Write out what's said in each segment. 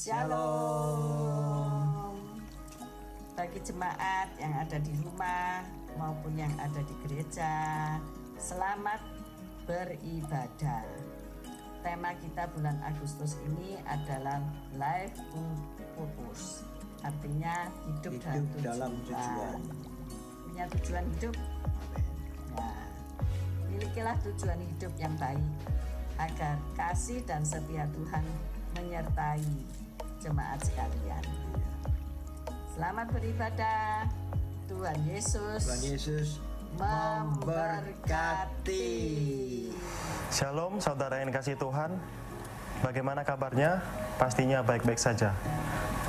Shalom. Bagi jemaat yang ada di rumah maupun yang ada di gereja, selamat beribadah. Tema kita bulan Agustus ini adalah Life Purpose, artinya hidup dalam tujuan. Punya tujuan hidup? Nah, milikilah tujuan hidup yang baik, agar kasih dan setia Tuhan menyertai jemaat sekalian. Selamat beribadah. Tuhan Yesus memberkati. Shalom saudara yang dikasihi Tuhan. Bagaimana kabarnya? Pastinya baik-baik saja.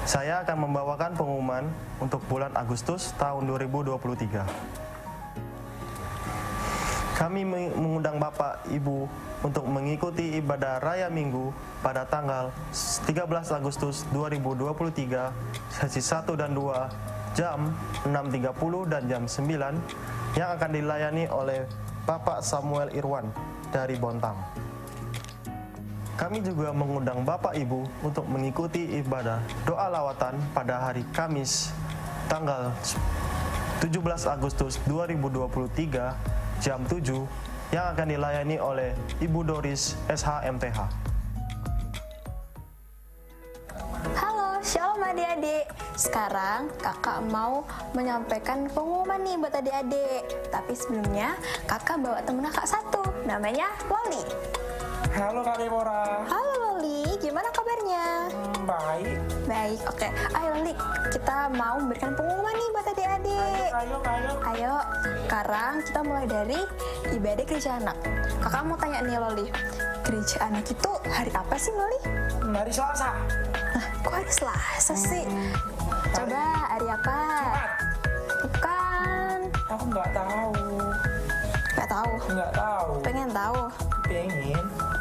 Saya akan membawakan pengumuman untuk bulan Agustus tahun 2023. Kami mengundang Bapak Ibu untuk mengikuti ibadah Raya Minggu pada tanggal 13 Agustus 2023 sesi 1 dan 2 jam 6.30 dan jam 9 yang akan dilayani oleh Bapak Samuel Irwan dari Bontang. Kami juga mengundang Bapak Ibu untuk mengikuti ibadah doa lawatan pada hari Kamis tanggal 17 Agustus 2023 jam 7 yang akan dilayani oleh Ibu Doris SHMTH. Halo, shalom adik-adik. Sekarang kakak mau menyampaikan pengumuman nih buat adik-adik. Tapi sebelumnya kakak bawa temen kakak satu, namanya Loli. Halo Kak Deborah. Halo Loli, gimana kabarnya? Baik. Baik, oke. Ayo Loli, kita mau memberikan pengumuman nih buat adik-adik. Ayo, sekarang kita mulai dari ibadah gereja anak. Kakak mau tanya nih Loli, gereja anak itu hari apa sih Loli? Hari Selasa. Nah, kok hari Selasa sih? Coba hari apa? Jumat. Bukan. Aku nggak tahu. Nggak tahu. Nggak tahu. Pengen tahu.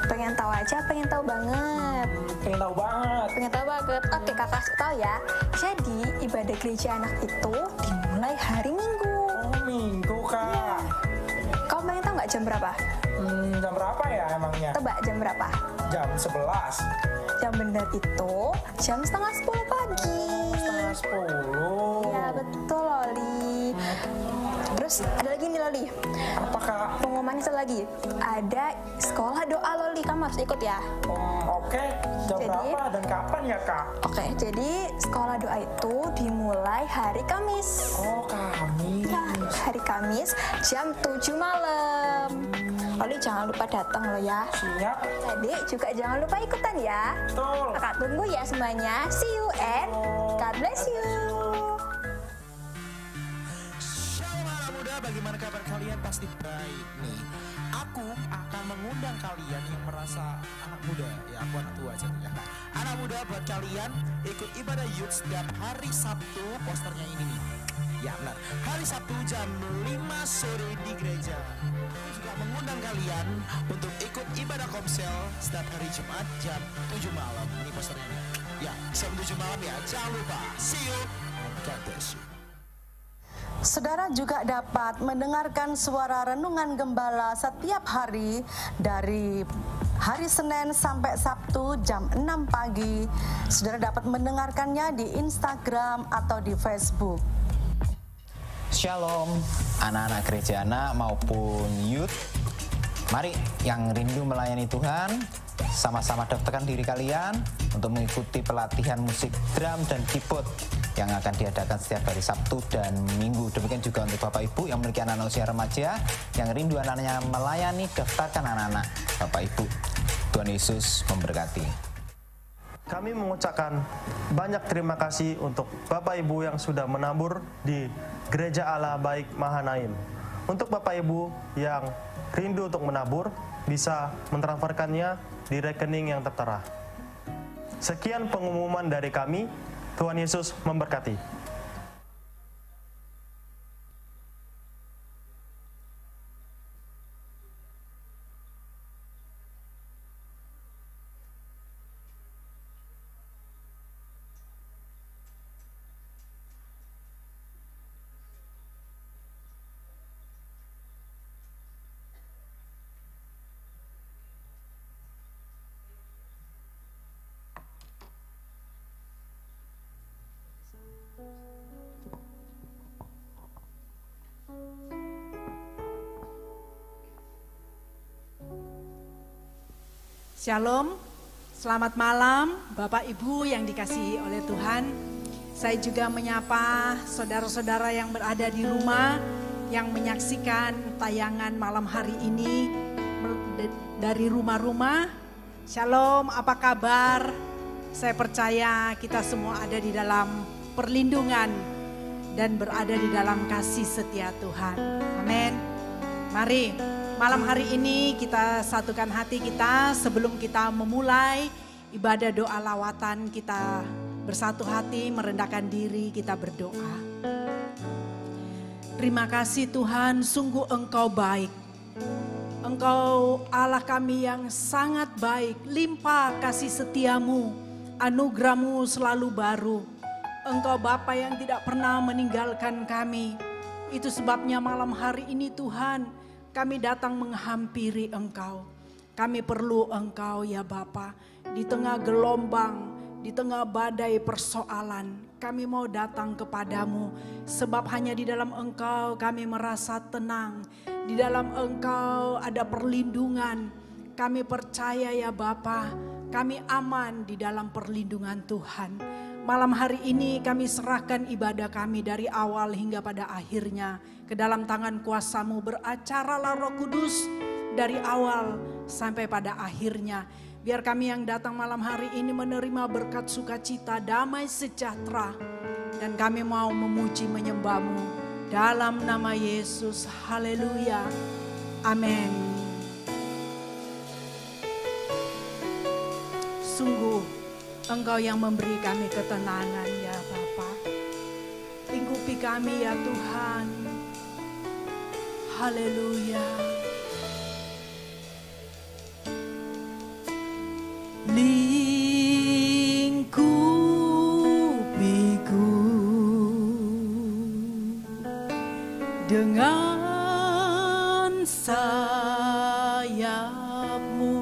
Pengen tahu aja, pengen tahu banget. Pengen tahu banget. Pengen tahu banget. Oke, kakak kasih tahu ya. Jadi ibadah gereja anak itu dimulai hari Minggu. Oh, Minggu Kak. Kau pengen tahu nggak jam berapa? Jam berapa ya emangnya? Tebak jam berapa? Jam 11. Yang benar itu jam 9:30 pagi. 9:30. Ya betul Loli. Terus ada lagi nih Loli. Apa Kak? Pengumuman itu lagi. Ada sekolah doa Loli, kamu harus ikut ya. Oke. Jam Jadi, berapa dan kapan ya Kak? Oke, jadi sekolah doa itu dimulai hari Kamis. Oh, Kamis. Ya, hari Kamis jam 7 malam. Loli jangan lupa datang loh ya. Siap. Adik juga jangan lupa ikutan ya. Betul. Kakak tunggu ya semuanya. See you and God bless you. Shalom anak muda, bagaimana kabar kalian? Pasti baik nih. Aku akan mengundang kalian yang merasa anak muda, ya aku anak tua jadinya. Anak muda buat kalian ikut ibadah youth setiap hari Sabtu, posternya ini nih. Ya benar, hari Sabtu jam 5 sore di gereja. Aku juga mengundang kalian untuk ikut ibadah komsel setiap hari Jumat jam 7 malam. Ini posternya nih. Ya, jam 7 malam ya, jangan lupa. See you, God bless you. Saudara juga dapat mendengarkan suara renungan gembala setiap hari dari hari Senin sampai Sabtu jam 6 pagi. Saudara dapat mendengarkannya di Instagram atau di Facebook. Shalom, anak-anak gereja anak maupun youth. Mari yang rindu melayani Tuhan, sama-sama daftarkan diri kalian untuk mengikuti pelatihan musik drum dan keyboard yang akan diadakan setiap hari Sabtu dan Minggu. Demikian juga untuk Bapak Ibu yang memiliki anak-anak usia remaja yang rindu anaknya melayani, daftarkan anak-anak Bapak Ibu. Tuhan Yesus memberkati. Kami mengucapkan banyak terima kasih untuk Bapak Ibu yang sudah menabur di Gereja Allah Baik Mahanaim. Untuk Bapak Ibu yang rindu untuk menabur, bisa mentransferkannya di rekening yang tertera. Sekian pengumuman dari kami. Tuhan Yesus memberkati. Shalom, selamat malam Bapak Ibu yang dikasihi oleh Tuhan. Saya juga menyapa saudara-saudara yang berada di rumah yang menyaksikan tayangan malam hari ini dari rumah-rumah. Shalom, apa kabar? Saya percaya kita semua ada di dalam perlindungan dan berada di dalam kasih setia Tuhan. Amin. Mari malam hari ini kita satukan hati kita sebelum kita memulai ibadah doa lawatan, kita bersatu hati merendahkan diri, kita berdoa. Terima kasih Tuhan, sungguh Engkau baik. Engkau Allah kami yang sangat baik, limpah kasih setiamu, anugerahmu selalu baru. Engkau Bapa yang tidak pernah meninggalkan kami. Itu sebabnya malam hari ini Tuhan, kami datang menghampiri Engkau. Kami perlu Engkau ya Bapa. Di tengah gelombang, di tengah badai persoalan, kami mau datang kepadamu. Sebab hanya di dalam Engkau kami merasa tenang. Di dalam Engkau ada perlindungan. Kami percaya ya Bapa, kami aman di dalam perlindungan Tuhan. Malam hari ini kami serahkan ibadah kami dari awal hingga pada akhirnya ke dalam tangan kuasa-Mu. Beracaralah Roh Kudus dari awal sampai pada akhirnya. Biar kami yang datang malam hari ini menerima berkat sukacita, damai sejahtera. Dan kami mau memuji menyembah-Mu dalam nama Yesus. Haleluya. Amin. Sungguh Engkau yang memberi kami ketenangan ya Bapa. Lingkupi kami ya Tuhan. Haleluya. Lingkupiku dengan sayap-Mu,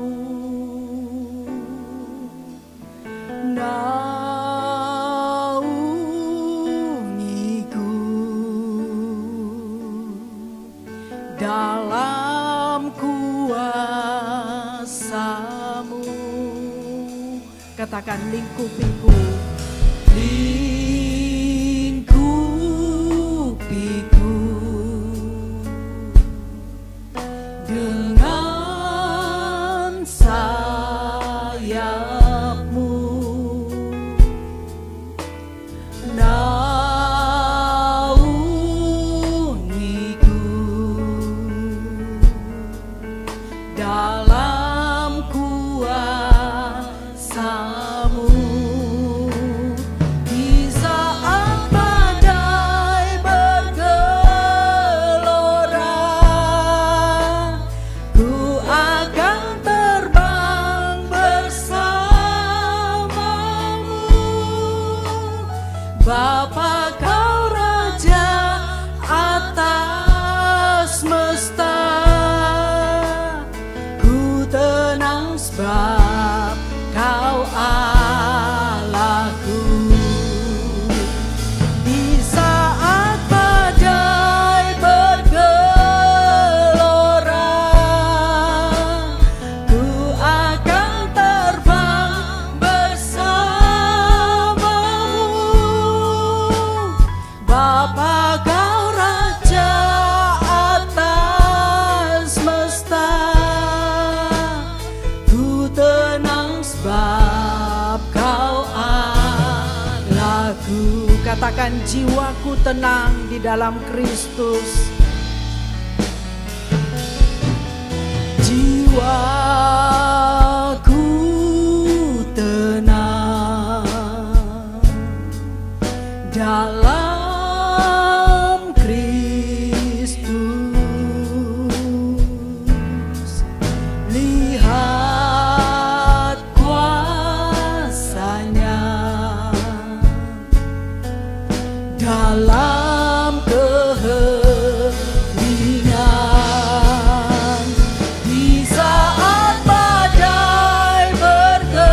naungiku dalam kuasa-Mu. Katakan lingkupiku, lingkupiku dengan sayap-Mu, naungiku dalam kuasa-Mu. Di saat badai bergelora, ku akan terbang bersama-Mu. Bapa Kau Raja atas semesta, ku tenang sebab Kau Allahku. Di saat badai bergelora, ku akan terbang bersama-Mu. Bapa Kau Raja atas semesta, ku tenang sebab Kau Allahku. Katakan jiwaku tenang di dalam Kristus. Jiwaku tenang dalam Kristus. Lihat kuasa-Nya dalam keheningan. Di saat badai bergelora,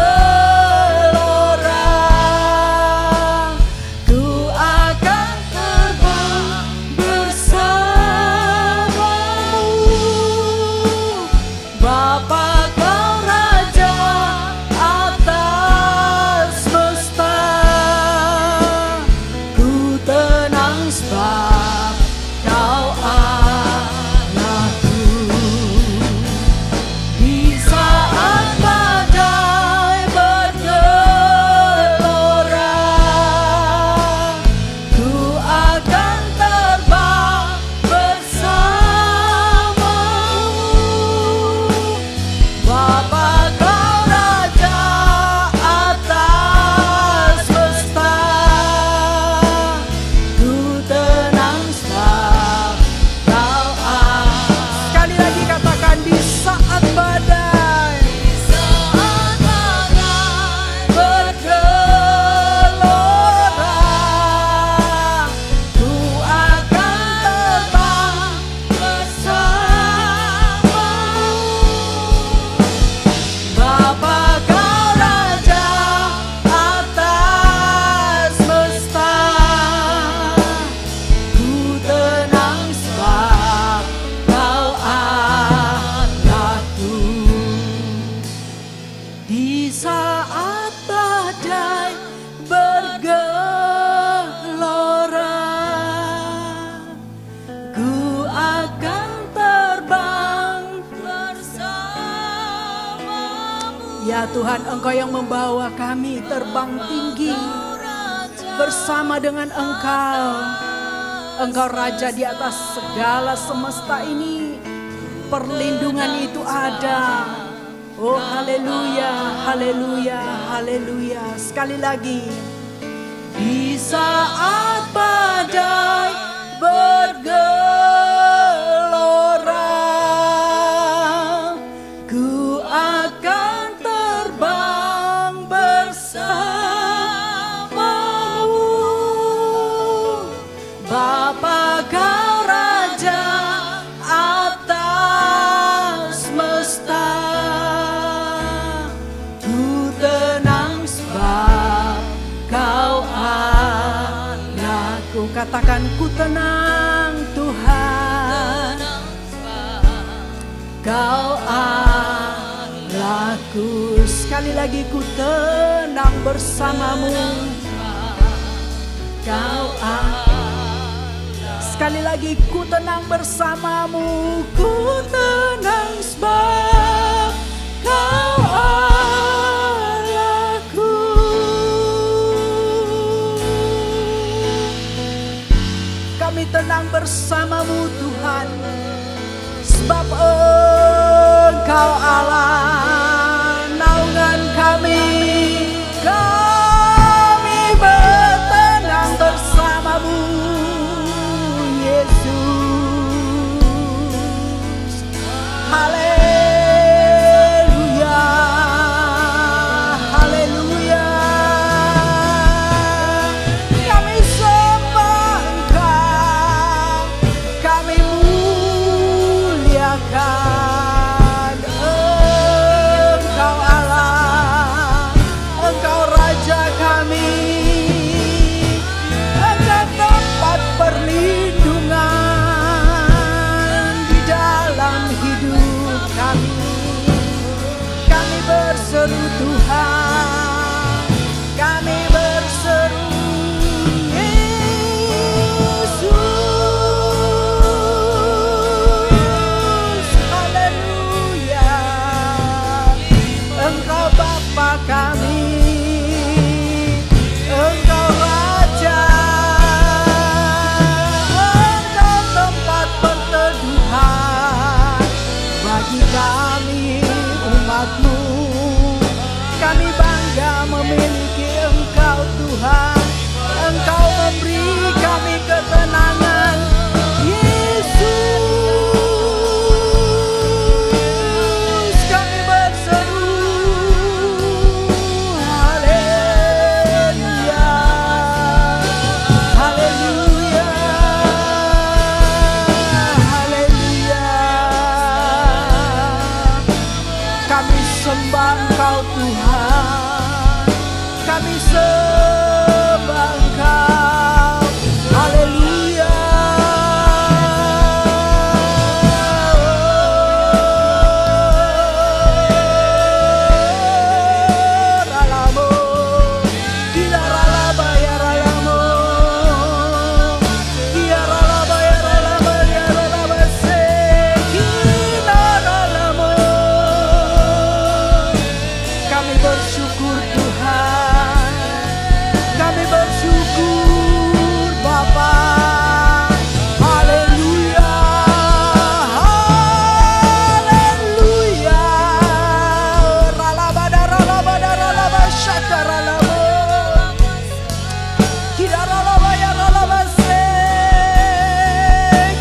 ku akan terbang bersama-Mu. Bapa Kau Raja Ya Tuhan, Engkau yang membawa kami terbang tinggi bersama dengan Engkau. Engkau Raja di atas segala semesta ini. Perlindungan itu ada. Oh haleluya, haleluya, haleluya. Sekali lagi. Di saat badai bergelora, ku akan terbang bersamamu. Bapa Kau Raja atas semesta, ku tenang sebab Kau Allahku. Katakan ku tenang Tuhan, Kau Allahku. Sekali lagi ku tenang bersamamu, Kau Allah. Sekali lagi ku tenang bersamamu, ku tenang sebab Kau Allahku. Kami tenang bersamamu Tuhan, sebab Engkau Allah naungan kami. Kami bertenang bersamamu Yesus. Haleluya, haleluya. Kami sembah Engkau, kami muliakan Engkau Allah, Engkau Raja kami, Engkau tempat perlindungan di dalam hidup kami. Kami berseru Tuhan, kami berseru Yesus. Haleluya, Engkau Bapa kami, Engkau Raja, Engkau tempat perteduhan bagi kami umat-Mu. Kami bangga memiliki Engkau Tuhan, Engkau memberi kami ketenangan Yesus. Kami berseru haleluya, haleluya, haleluya. Kami sembah Engkau Tuhan, kami sembah Engkau, haleluya. Ralamo, tidak ralaba ya ralamo, dia ralaba ya ralaba ya ralaba se, kita ralamo. Kami bersyukur Tuhan, kami bersyukur Bapa. Haleluya, haleluya. Ralabada ralabada ralaba syakaralamo, kita ralaba ya ralaba se,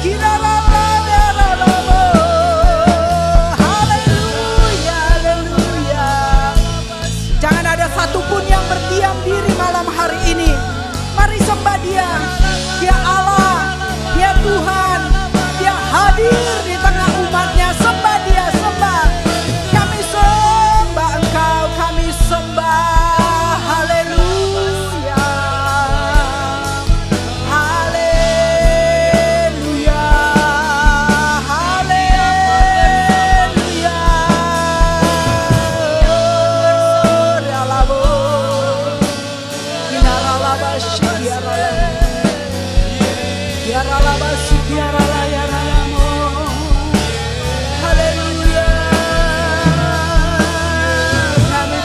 kita ralaba ya ralamo. Haleluya, haleluya. Jangan ada satupun yang berdiam diri malam hari ini. Mari sembah Dia. Dia Allah, Dia Tuhan, Dia hadir di tengah umat-Nya. Sembah Dia, sembah. Kami sembah Engkau, kami sembah. Haleluya, haleluya, haleluya. Ralabo, inaralaba syiarala, yaralaba syiarala yaralamo. Haleluya, kami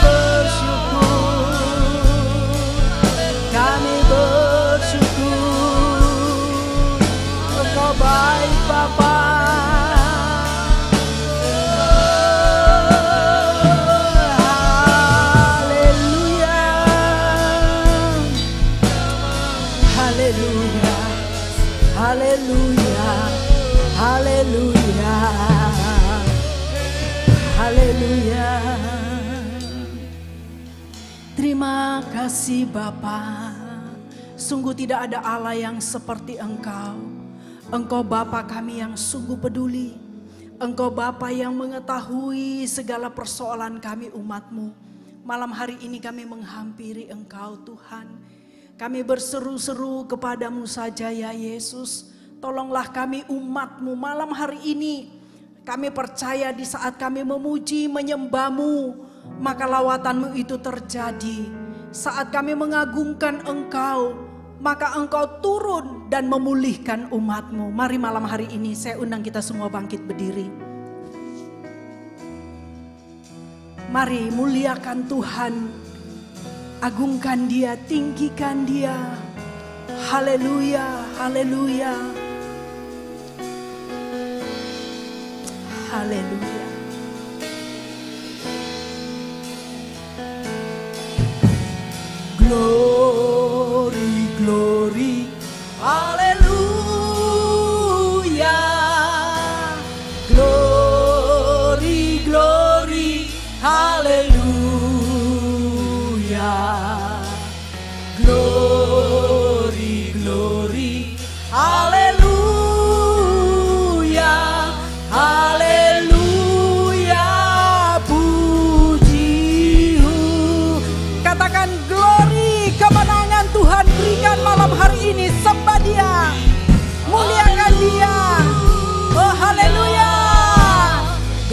haleluya, haleluya, haleluya, haleluya. Terima kasih Bapa. Sungguh tidak ada Allah yang seperti Engkau. Engkau Bapa kami yang sungguh peduli. Engkau Bapa yang mengetahui segala persoalan kami umat-Mu. Malam hari ini kami menghampiri Engkau Tuhan. Kami berseru-seru kepadamu saja ya Yesus. Tolonglah kami umat-Mu malam hari ini. Kami percaya di saat kami memuji menyembah-Mu, maka lawatan-Mu itu terjadi. Saat kami mengagungkan Engkau, maka Engkau turun dan memulihkan umat-Mu. Mari malam hari ini saya undang kita semua bangkit berdiri. Mari muliakan Tuhan, agungkan Dia, tinggikan Dia. Haleluya, haleluya, haleluya. Glory, glory, haleluya. Glory, glory, haleluya. Glory, glory, haleluya. Haleluya, puji. Katakan glory, kemenangan Tuhan berikan malam hari ini. Sembah Dia, muliakan Dia. Oh haleluya.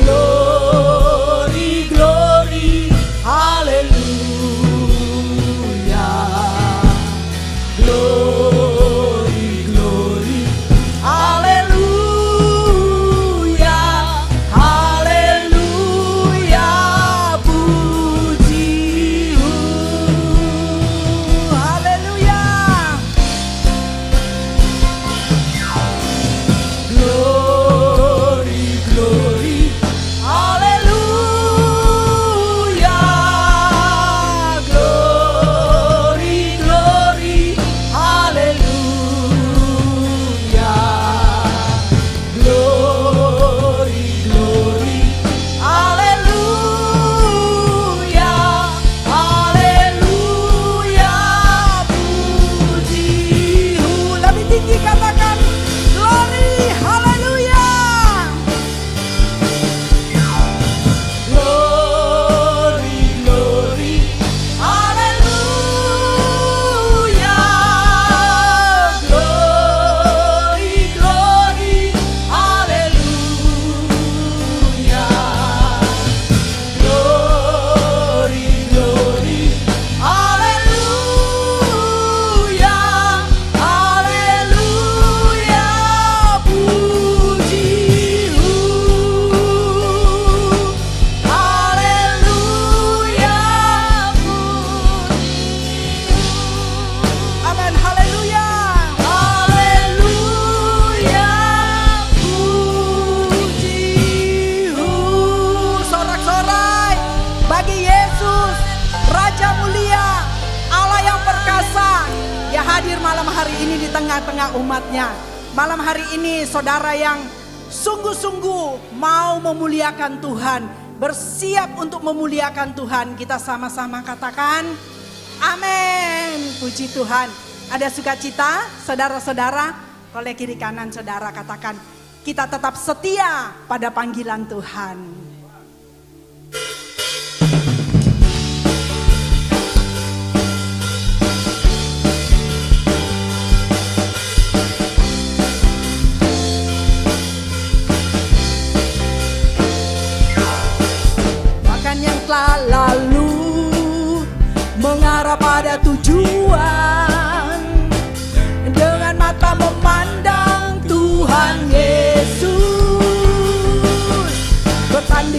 Glory, glory, haleluya. Glory, glory, haleluya. Haleluya, puji. Haleluya. Glory, glory, haleluya. Glory, glory, haleluya. Glory, glory, haleluya. Haleluya, puji. Lebih tinggi katakan glory, haleluya. Glory, glory, haleluya. Glory, glory, haleluya. Glory, glory, haleluya. Haleluya, puji. Haleluya, amin, haleluya. Haleluya, puji. Sorak-sorai bagi Yesus, Raja mulia, Allah yang perkasa, ya hadir malam hari ini di tengah-tengah umatnya. Malam hari ini saudara yang sungguh-sungguh mau memuliakan Tuhan, bersiap untuk memuliakan Tuhan, kita sama-sama katakan amin. Puji Tuhan. Ada sukacita saudara-saudara, oleh kiri kanan saudara katakan kita tetap setia pada panggilan Tuhan. Bahkan yang telah lalu mengarah pada tujuan, dengan mata memandang Tuhan Yesus, bertanding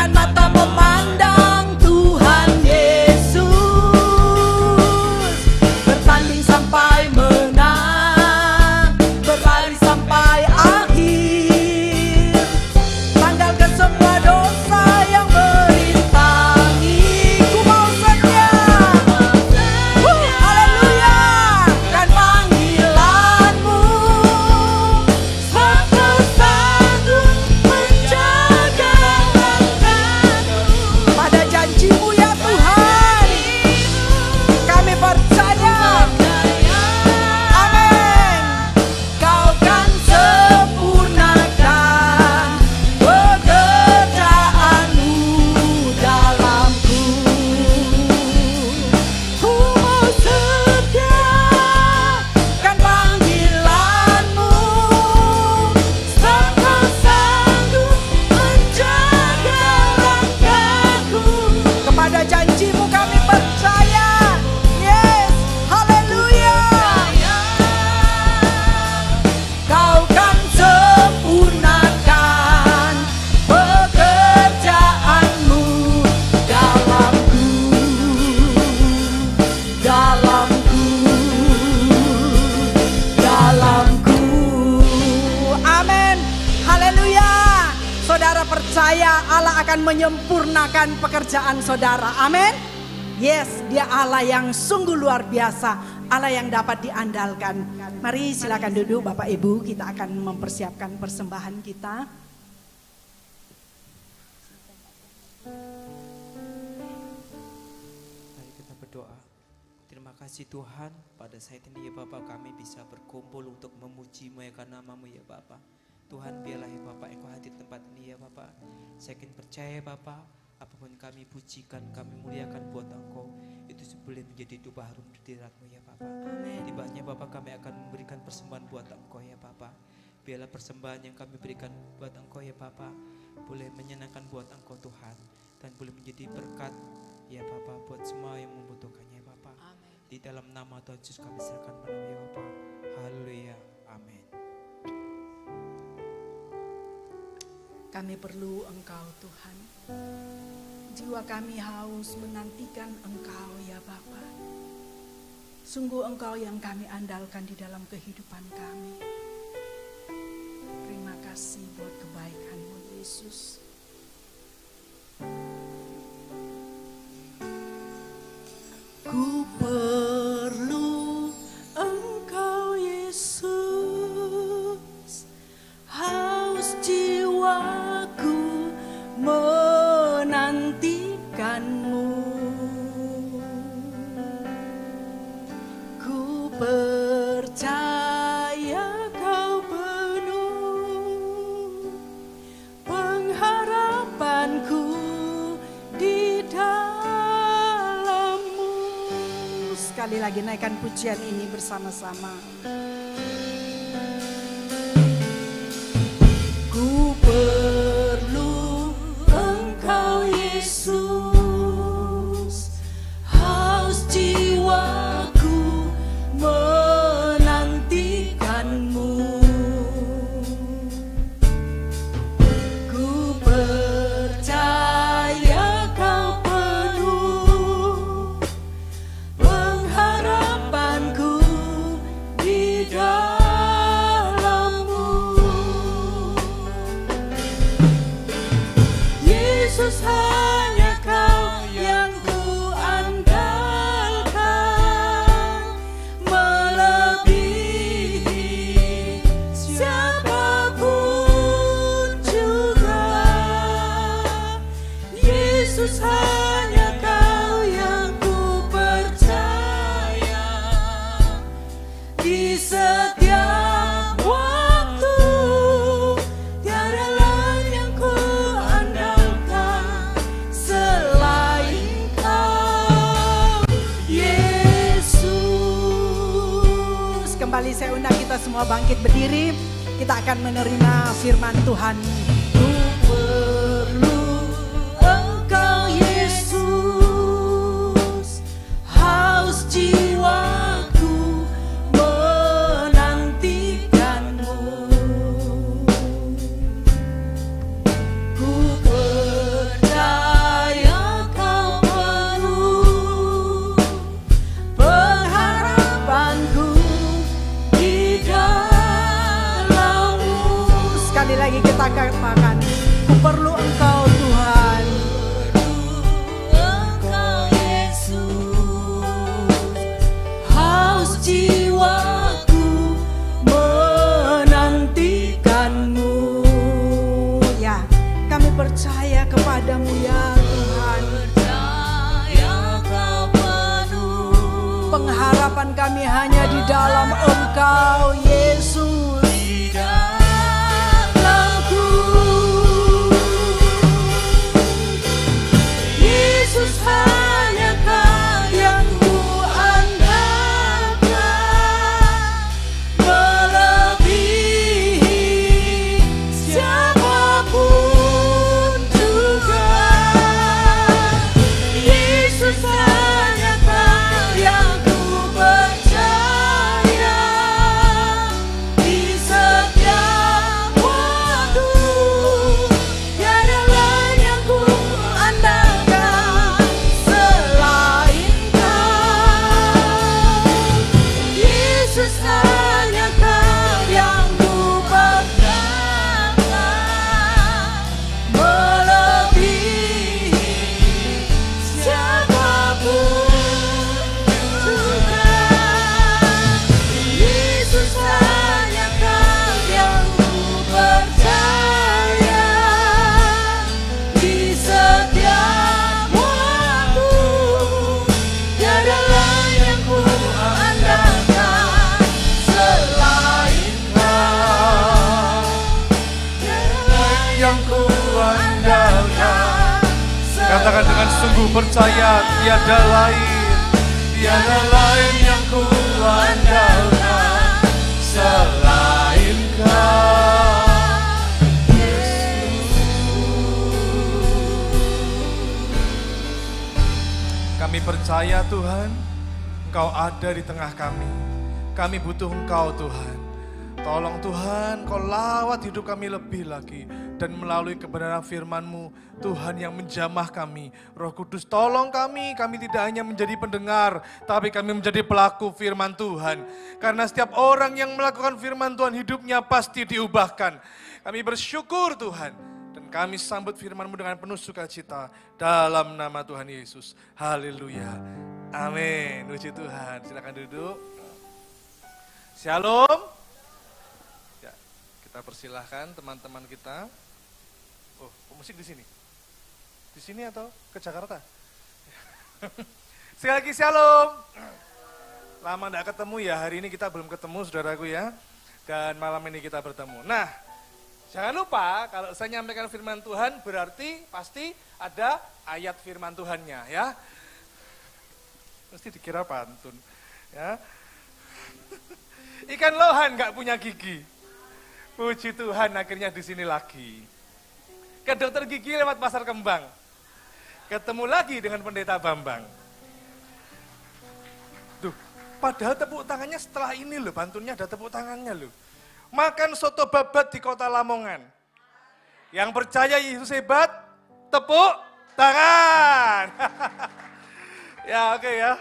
Angkat mata memandang Tuhan Yesus, bertanding sampai menang, berlari sampai akhir, tanggalkan semua dosa yang merintangi. Ku mau setia, haleluya, kan panggilanmu, serta sanggup menjaga langkahku. Pada janjimu ya Tuhan, kami percaya, amin. Kau kan sempurnakan pekerjaanmu dalamku. Ku mau setia, kan panggilanmu, serta sanggup menjaga langkahku. Kepada janjimu kami percaya, yes, haleluya. Kau kan sempurnakan pekerjaanmu dalamku, dalamku, dalamku. Amin, haleluya. Saudara percaya Allah akan menyempurnakan pekerjaan saudara, amin. Yes, dia Allah yang sungguh luar biasa, Allah yang dapat diandalkan. Mari silakan duduk Bapak Ibu, kita akan mempersiapkan persembahan kita. Mari kita berdoa. Terima kasih Tuhan, pada saat ini ya Bapak kami bisa berkumpul untuk memuji memuliakan nama-Mu ya Bapak. Tuhan biarlah ya Bapak Engkau hadir tempat ini ya Bapak. Saya yakin percaya Bapak, apapun kami pujikan, kami muliakan buat Engkau, itu boleh menjadi dupa harum di hadirat-Mu ya Bapak. Tibanya Bapak kami akan memberikan persembahan buat Engkau ya Bapak. Biarlah persembahan yang kami berikan buat Engkau ya Bapak boleh menyenangkan buat Engkau Tuhan, dan boleh menjadi berkat ya Bapak buat semua yang membutuhkannya ya Bapak. Di dalam nama Tuhan Yesus kami serahkan menawi ya Bapak. Haleluya. Amin. Kami perlu Engkau Tuhan. Jiwa kami haus menantikan Engkau ya Bapa. Sungguh Engkau yang kami andalkan di dalam kehidupan kami. Terima kasih buat kebaikan-Mu Yesus. Ku perlu Engkau Yesus, haus jiwaku menantikan-Mu. Ku percaya Kau penuh pengharapanku di dalam-Mu. Sekali lagi naikkan pujian ini bersama-sama. Ku perlu Engkau Yesus, haus jiwaku menantikan-Mu. Ku percaya Kau penuh pengharapanku di dalam-Mu. Yesus, hanya Kau yang ku andalkan, melebihi siapapun juga. Yesus, hanya Kau yang ku percaya di setiap waktu. Tiada lain yang ku andalkan selain Kau, Yesus. Kembali saya undang kita semua bangkit berdiri. Kita akan menerima firman Tuhan. Ku perlu Engkau Yesus, haus jiwaku menantikan-Mu. Ku percaya hanya kepadamu ya Tuhan. Pengharapan kami hanya di dalam Engkau Yesus. Yesus hanya Kau yang ku andalkan, melebihi siapapun juga. Yesus hanya Kau yang ku percaya, di setiap waktu tiada lain yang ku andalkan selain Kau. Yesus hanya Kau yang ku banggakan, melebihi siapapun juga. Yesus hanya Kau yang ku percaya, di setiap waktu tiada lain yang ku andalkan selain Kau. Tiada lain Yang ku andalkan. Katakan dengan sungguh percaya, tiada lain yang ku andalkan selain Kau. Kami percaya Tuhan, Engkau ada di tengah kami. Kami butuh Engkau Tuhan. Tolong Tuhan, Kau lawat hidup kami lebih lagi. Dan melalui kebenaran firman-Mu, Tuhan yang menjamah kami. Roh Kudus tolong kami tidak hanya menjadi pendengar, tapi kami menjadi pelaku firman Tuhan. Karena setiap orang yang melakukan firman Tuhan, hidupnya pasti diubahkan. Kami bersyukur Tuhan. Dan kami sambut firman-Mu dengan penuh sukacita. Dalam nama Tuhan Yesus. Haleluya. Amin. Puji Tuhan. Silakan duduk. Shalom. Ya, kita persilahkan teman-teman kita. Oh, musik di sini? Di sini atau ke Jakarta? Sekali lagi shalom. Lama enggak ketemu ya, hari ini kita belum ketemu saudaraku ya. Dan malam ini kita bertemu. Nah, jangan lupa kalau saya nyampaikan firman Tuhan berarti pasti ada ayat firman Tuhannya ya. Mesti dikira pantun ya. Ikan lohan enggak punya gigi. Puji Tuhan akhirnya di sini lagi. Ke dokter gigi lewat pasar kembang. Ketemu lagi dengan pendeta Bambang. Tuh, padahal tepuk tangannya setelah ini loh, pantunnya ada tepuk tangannya loh. Makan soto babat di kota Lamongan. Yang percaya Yesus hebat, tepuk tangan. Ya oke ya,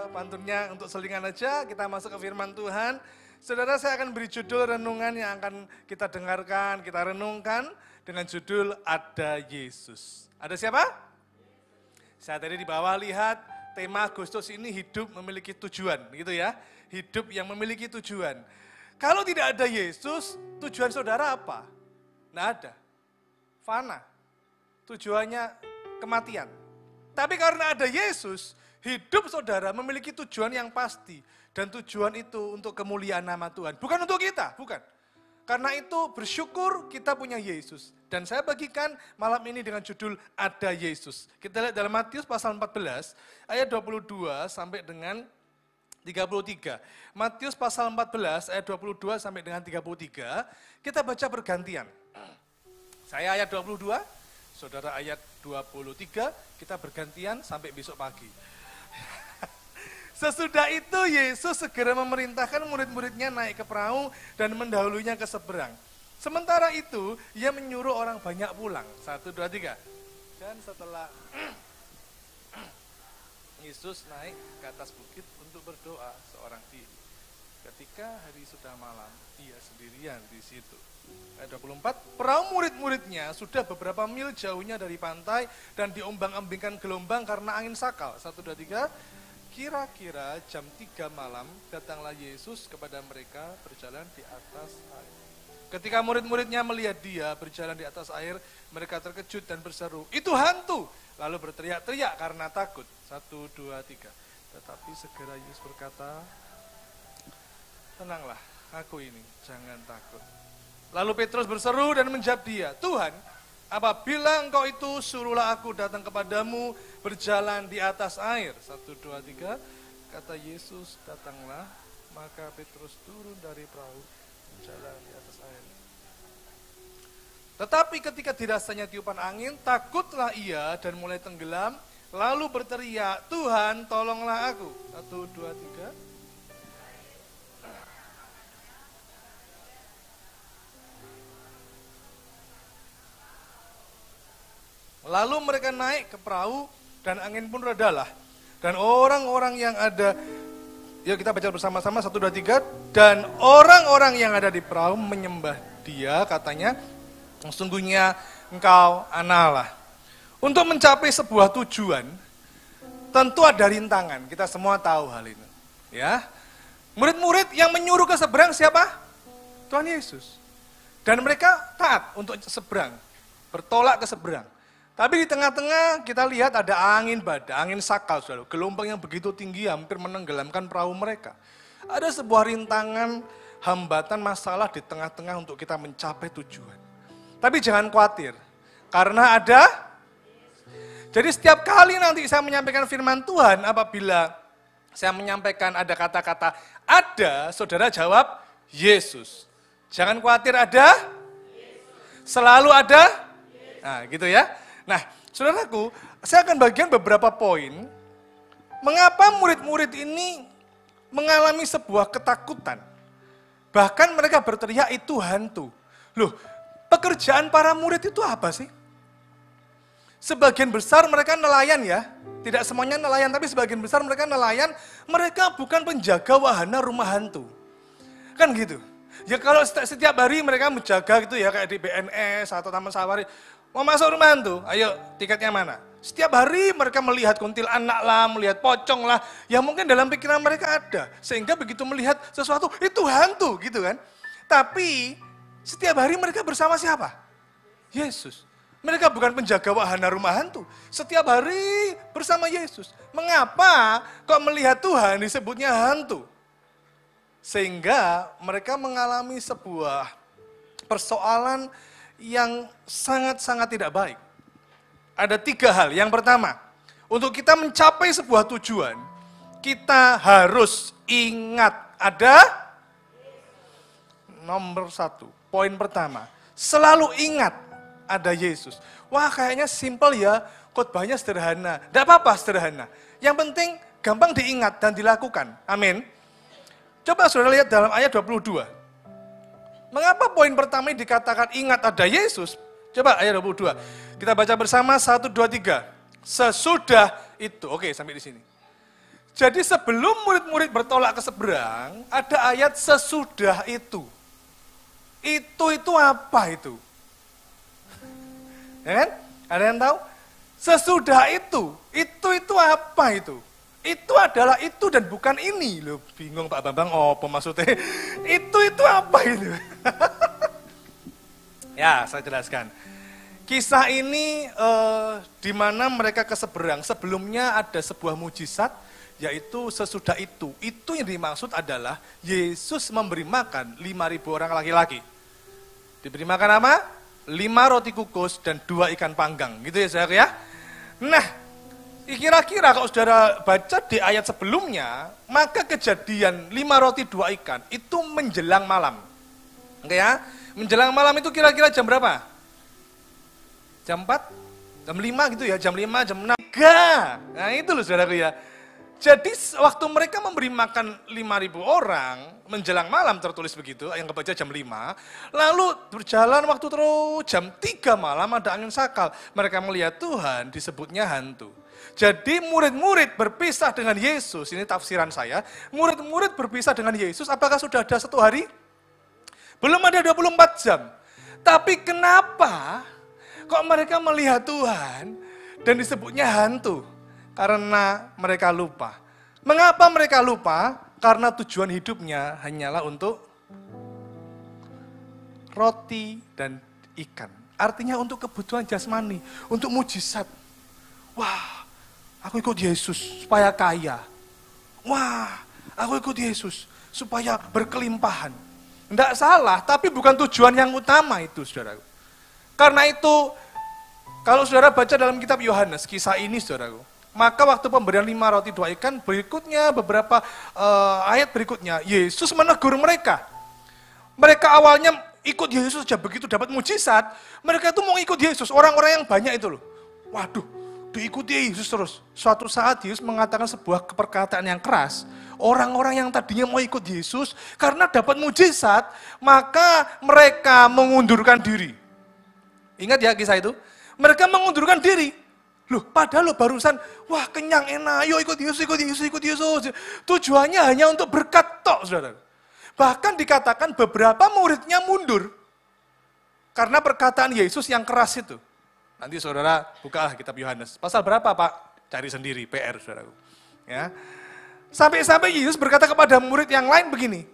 pantunnya untuk selingan aja, kita masuk ke firman Tuhan. Saudara, saya akan beri judul renungan yang akan kita dengarkan, kita renungkan dengan judul Ada Yesus. Ada siapa? Saya tadi di bawah lihat tema Agustus ini hidup memiliki tujuan, gitu ya. Hidup yang memiliki tujuan. Kalau tidak ada Yesus, tujuan saudara apa? Nggak ada. Fana. Tujuannya kematian. Tapi karena ada Yesus, hidup saudara memiliki tujuan yang pasti. Dan tujuan itu untuk kemuliaan nama Tuhan. Bukan untuk kita, bukan. Karena itu bersyukur kita punya Yesus. Dan saya bagikan malam ini dengan judul Ada Yesus. Kita lihat dalam Matius pasal 14, ayat 22 sampai dengan 33. Matius pasal 14, ayat 22 sampai dengan 33. Kita baca bergantian. Saya ayat 22, saudara ayat 23, kita bergantian sampai besok pagi. Sesudah itu Yesus segera memerintahkan murid-muridnya naik ke perahu dan mendahulunya ke seberang. Sementara itu ia menyuruh orang banyak pulang. 1, 2, 3. Dan setelah Yesus naik ke atas bukit untuk berdoa seorang diri. Ketika hari sudah malam, ia sendirian di situ. Ayat 24, perahu murid-muridnya sudah beberapa mil jauhnya dari pantai dan diombang-ambingkan gelombang karena angin sakal. 1, 2, 3. Kira-kira jam 3 malam datanglah Yesus kepada mereka berjalan di atas air. Ketika murid-muridnya melihat dia berjalan di atas air, mereka terkejut dan berseru, "Itu hantu!" Lalu berteriak-teriak karena takut. 1, 2, 3. Tetapi segera Yesus berkata, "Tenanglah, aku ini, jangan takut." Lalu Petrus berseru dan menjawab dia, "Tuhan, apabila engkau itu, suruhlah aku datang kepadamu berjalan di atas air." 1, 2, 3. Kata Yesus, "Datanglah." Maka Petrus turun dari perahu, berjalan di atas air. Tetapi ketika dirasanya tiupan angin, takutlah ia dan mulai tenggelam, lalu berteriak, "Tuhan, tolonglah aku." 1, 2, 3. Lalu mereka naik ke perahu dan angin pun redalah. Dan orang-orang yang ada, yuk kita baca bersama-sama, 1, 2, 3. Dan orang-orang yang ada di perahu menyembah dia, katanya, "Sesungguhnya engkau anak Allah." Untuk mencapai sebuah tujuan, tentu ada rintangan. Kita semua tahu hal ini. Ya, murid-murid yang menyuruh ke seberang siapa? Tuhan Yesus. Dan mereka taat untuk seberang, bertolak ke seberang. Tapi di tengah-tengah kita lihat ada angin badai, angin sakal, saudara. Gelombang yang begitu tinggi hampir menenggelamkan perahu mereka. Ada sebuah rintangan, hambatan, masalah di tengah-tengah untuk kita mencapai tujuan. Tapi jangan khawatir, karena ada. Jadi setiap kali nanti saya menyampaikan firman Tuhan, apabila saya menyampaikan ada kata-kata ada, saudara jawab Yesus. Jangan khawatir, ada, selalu ada. Nah gitu ya. Nah saudaraku, saya akan bagikan beberapa poin, mengapa murid-murid ini mengalami sebuah ketakutan. Bahkan mereka berteriak, "Itu hantu." Loh, pekerjaan para murid itu apa sih? Sebagian besar mereka nelayan ya. Tidak semuanya nelayan, tapi sebagian besar mereka nelayan. Mereka bukan penjaga wahana rumah hantu. Kan gitu. Ya kalau setiap hari mereka menjaga gitu ya, kayak di BNS atau Taman Safari. Mau masuk rumah hantu, ayo tiketnya mana? Setiap hari mereka melihat kuntilanak lah, melihat pocong lah. Yang mungkin dalam pikiran mereka ada. Sehingga begitu melihat sesuatu, itu hantu gitu kan. Tapi setiap hari mereka bersama siapa? Yesus. Mereka bukan penjaga wahana rumah hantu. Setiap hari bersama Yesus. Mengapa kok melihat Tuhan disebutnya hantu? Sehingga mereka mengalami sebuah persoalan yang sangat-sangat tidak baik. Ada 3 hal. Yang pertama, untuk kita mencapai sebuah tujuan, kita harus ingat ada nomor 1. Poin pertama, selalu ingat ada Yesus. Wah kayaknya simpel ya, khotbahnya sederhana. Tidak apa-apa sederhana. Yang penting gampang diingat dan dilakukan. Amin. Coba saudara lihat dalam ayat 22. Mengapa poin pertama dikatakan ingat ada Yesus? Coba ayat 22. Kita baca bersama 1, 2, 3. Sesudah itu. Oke, sampai di sini. Jadi sebelum murid-murid bertolak ke seberang, ada ayat sesudah itu. Itu apa itu? Ya kan? Ada yang tahu? Sesudah itu apa itu? Itu adalah itu dan bukan ini. Loh, bingung Pak Bambang, apa maksudnya? Itu apa itu? Ya, saya jelaskan. Kisah ini di mana mereka ke seberang. Sebelumnya ada sebuah mujizat, yaitu sesudah itu. Itu yang dimaksud adalah Yesus memberi makan 5.000 orang laki-laki. Diberi makan apa? 5 roti kukus dan 2 ikan panggang. Gitu ya saudara ya. Nah, kira-kira kalau saudara baca di ayat sebelumnya, maka kejadian 5 roti 2 ikan itu menjelang malam. Oke ya, menjelang malam itu kira-kira jam berapa? Jam 4? Jam 5 gitu ya, jam 5, jam 6. Nah itu loh saudaraku ya. Jadi waktu mereka memberi makan 5.000 orang, menjelang malam tertulis begitu, yang kebaca jam 5, lalu berjalan waktu terus, jam 3 malam ada angin sakal. Mereka melihat Tuhan, disebutnya hantu. Jadi murid-murid berpisah dengan Yesus, ini tafsiran saya, murid-murid berpisah dengan Yesus, apakah sudah ada 1 hari? Belum ada 24 jam. Tapi kenapa kok mereka melihat Tuhan dan disebutnya hantu? Karena mereka lupa. Mengapa mereka lupa? Karena tujuan hidupnya hanyalah untuk roti dan ikan. Artinya untuk kebutuhan jasmani, untuk mujizat. Wah, aku ikut Yesus supaya kaya. Wah, aku ikut Yesus supaya berkelimpahan. Tidak salah, tapi bukan tujuan yang utama itu, saudaraku. Karena itu, kalau saudara baca dalam kitab Yohanes, kisah ini, saudaraku, maka waktu pemberian 5 roti 2 ikan, berikutnya beberapa ayat berikutnya, Yesus menegur mereka. Mereka awalnya ikut Yesus saja, begitu dapat mujizat, mereka itu mau ikut Yesus, orang-orang yang banyak itu loh. Waduh, diikuti Yesus terus. Suatu saat Yesus mengatakan sebuah perkataan yang keras. Orang-orang yang tadinya mau ikut Yesus, karena dapat mujizat, maka mereka mengundurkan diri. Ingat ya kisah itu? Mereka mengundurkan diri. Loh, padahal lo barusan, wah kenyang, enak, yuk ikut Yesus, ikut Yesus, ikut Yesus. Tujuannya hanya untuk berkat tok, saudara. Bahkan dikatakan beberapa muridnya mundur. Karena perkataan Yesus yang keras itu. Nanti saudara bukalah kitab Yohanes. Pasal berapa Pak? Cari sendiri, PR saudaraku. Ya. Sampai-sampai Yesus berkata kepada murid yang lain begini.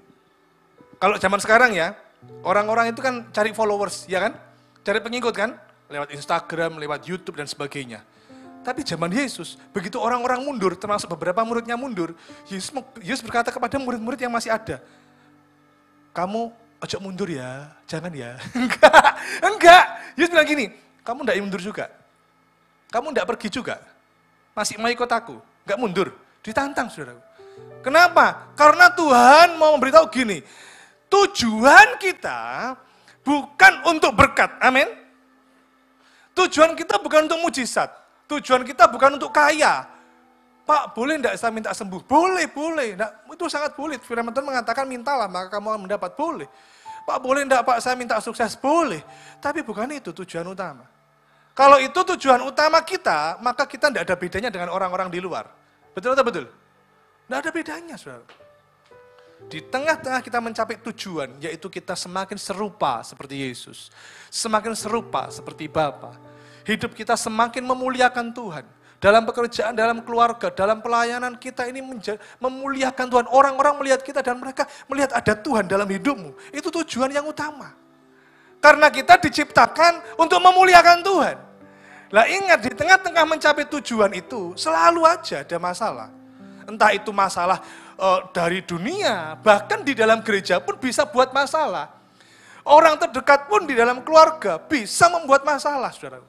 Kalau zaman sekarang ya, orang-orang itu kan cari followers, ya kan? Cari pengikut kan? Lewat Instagram, lewat YouTube dan sebagainya. Tapi zaman Yesus, begitu orang-orang mundur, termasuk beberapa muridnya mundur, Yesus berkata kepada murid-murid yang masih ada, kamu ojo mundur ya, jangan ya. Enggak. Yesus bilang gini, kamu enggak mundur juga. Kamu enggak pergi juga. Masih mau ikut aku, enggak mundur. Ditantang, saudara. Kenapa? Karena Tuhan mau memberitahu gini, tujuan kita bukan untuk berkat, amin. Tujuan kita bukan untuk mujizat. Tujuan kita bukan untuk kaya. Pak, boleh enggak saya minta sembuh? Boleh, boleh. Nah, itu sangat boleh. Firman Tuhan mengatakan mintalah maka kamu akan mendapat. Boleh. Pak, boleh enggak Pak saya minta sukses? Boleh. Tapi bukan itu tujuan utama. Kalau itu tujuan utama kita, maka kita enggak ada bedanya dengan orang-orang di luar. Betul atau betul? Enggak ada bedanya, saudara. Di tengah-tengah kita mencapai tujuan, yaitu kita semakin serupa seperti Yesus. Semakin serupa seperti Bapa. Hidup kita semakin memuliakan Tuhan. Dalam pekerjaan, dalam keluarga, dalam pelayanan kita ini memuliakan Tuhan. Orang-orang melihat kita dan mereka melihat ada Tuhan dalam hidupmu. Itu tujuan yang utama. Karena kita diciptakan untuk memuliakan Tuhan. Lah ingat, di tengah-tengah mencapai tujuan itu selalu aja ada masalah. Entah itu masalah dari dunia, bahkan di dalam gereja pun bisa buat masalah. Orang terdekat pun di dalam keluarga bisa membuat masalah, saudara.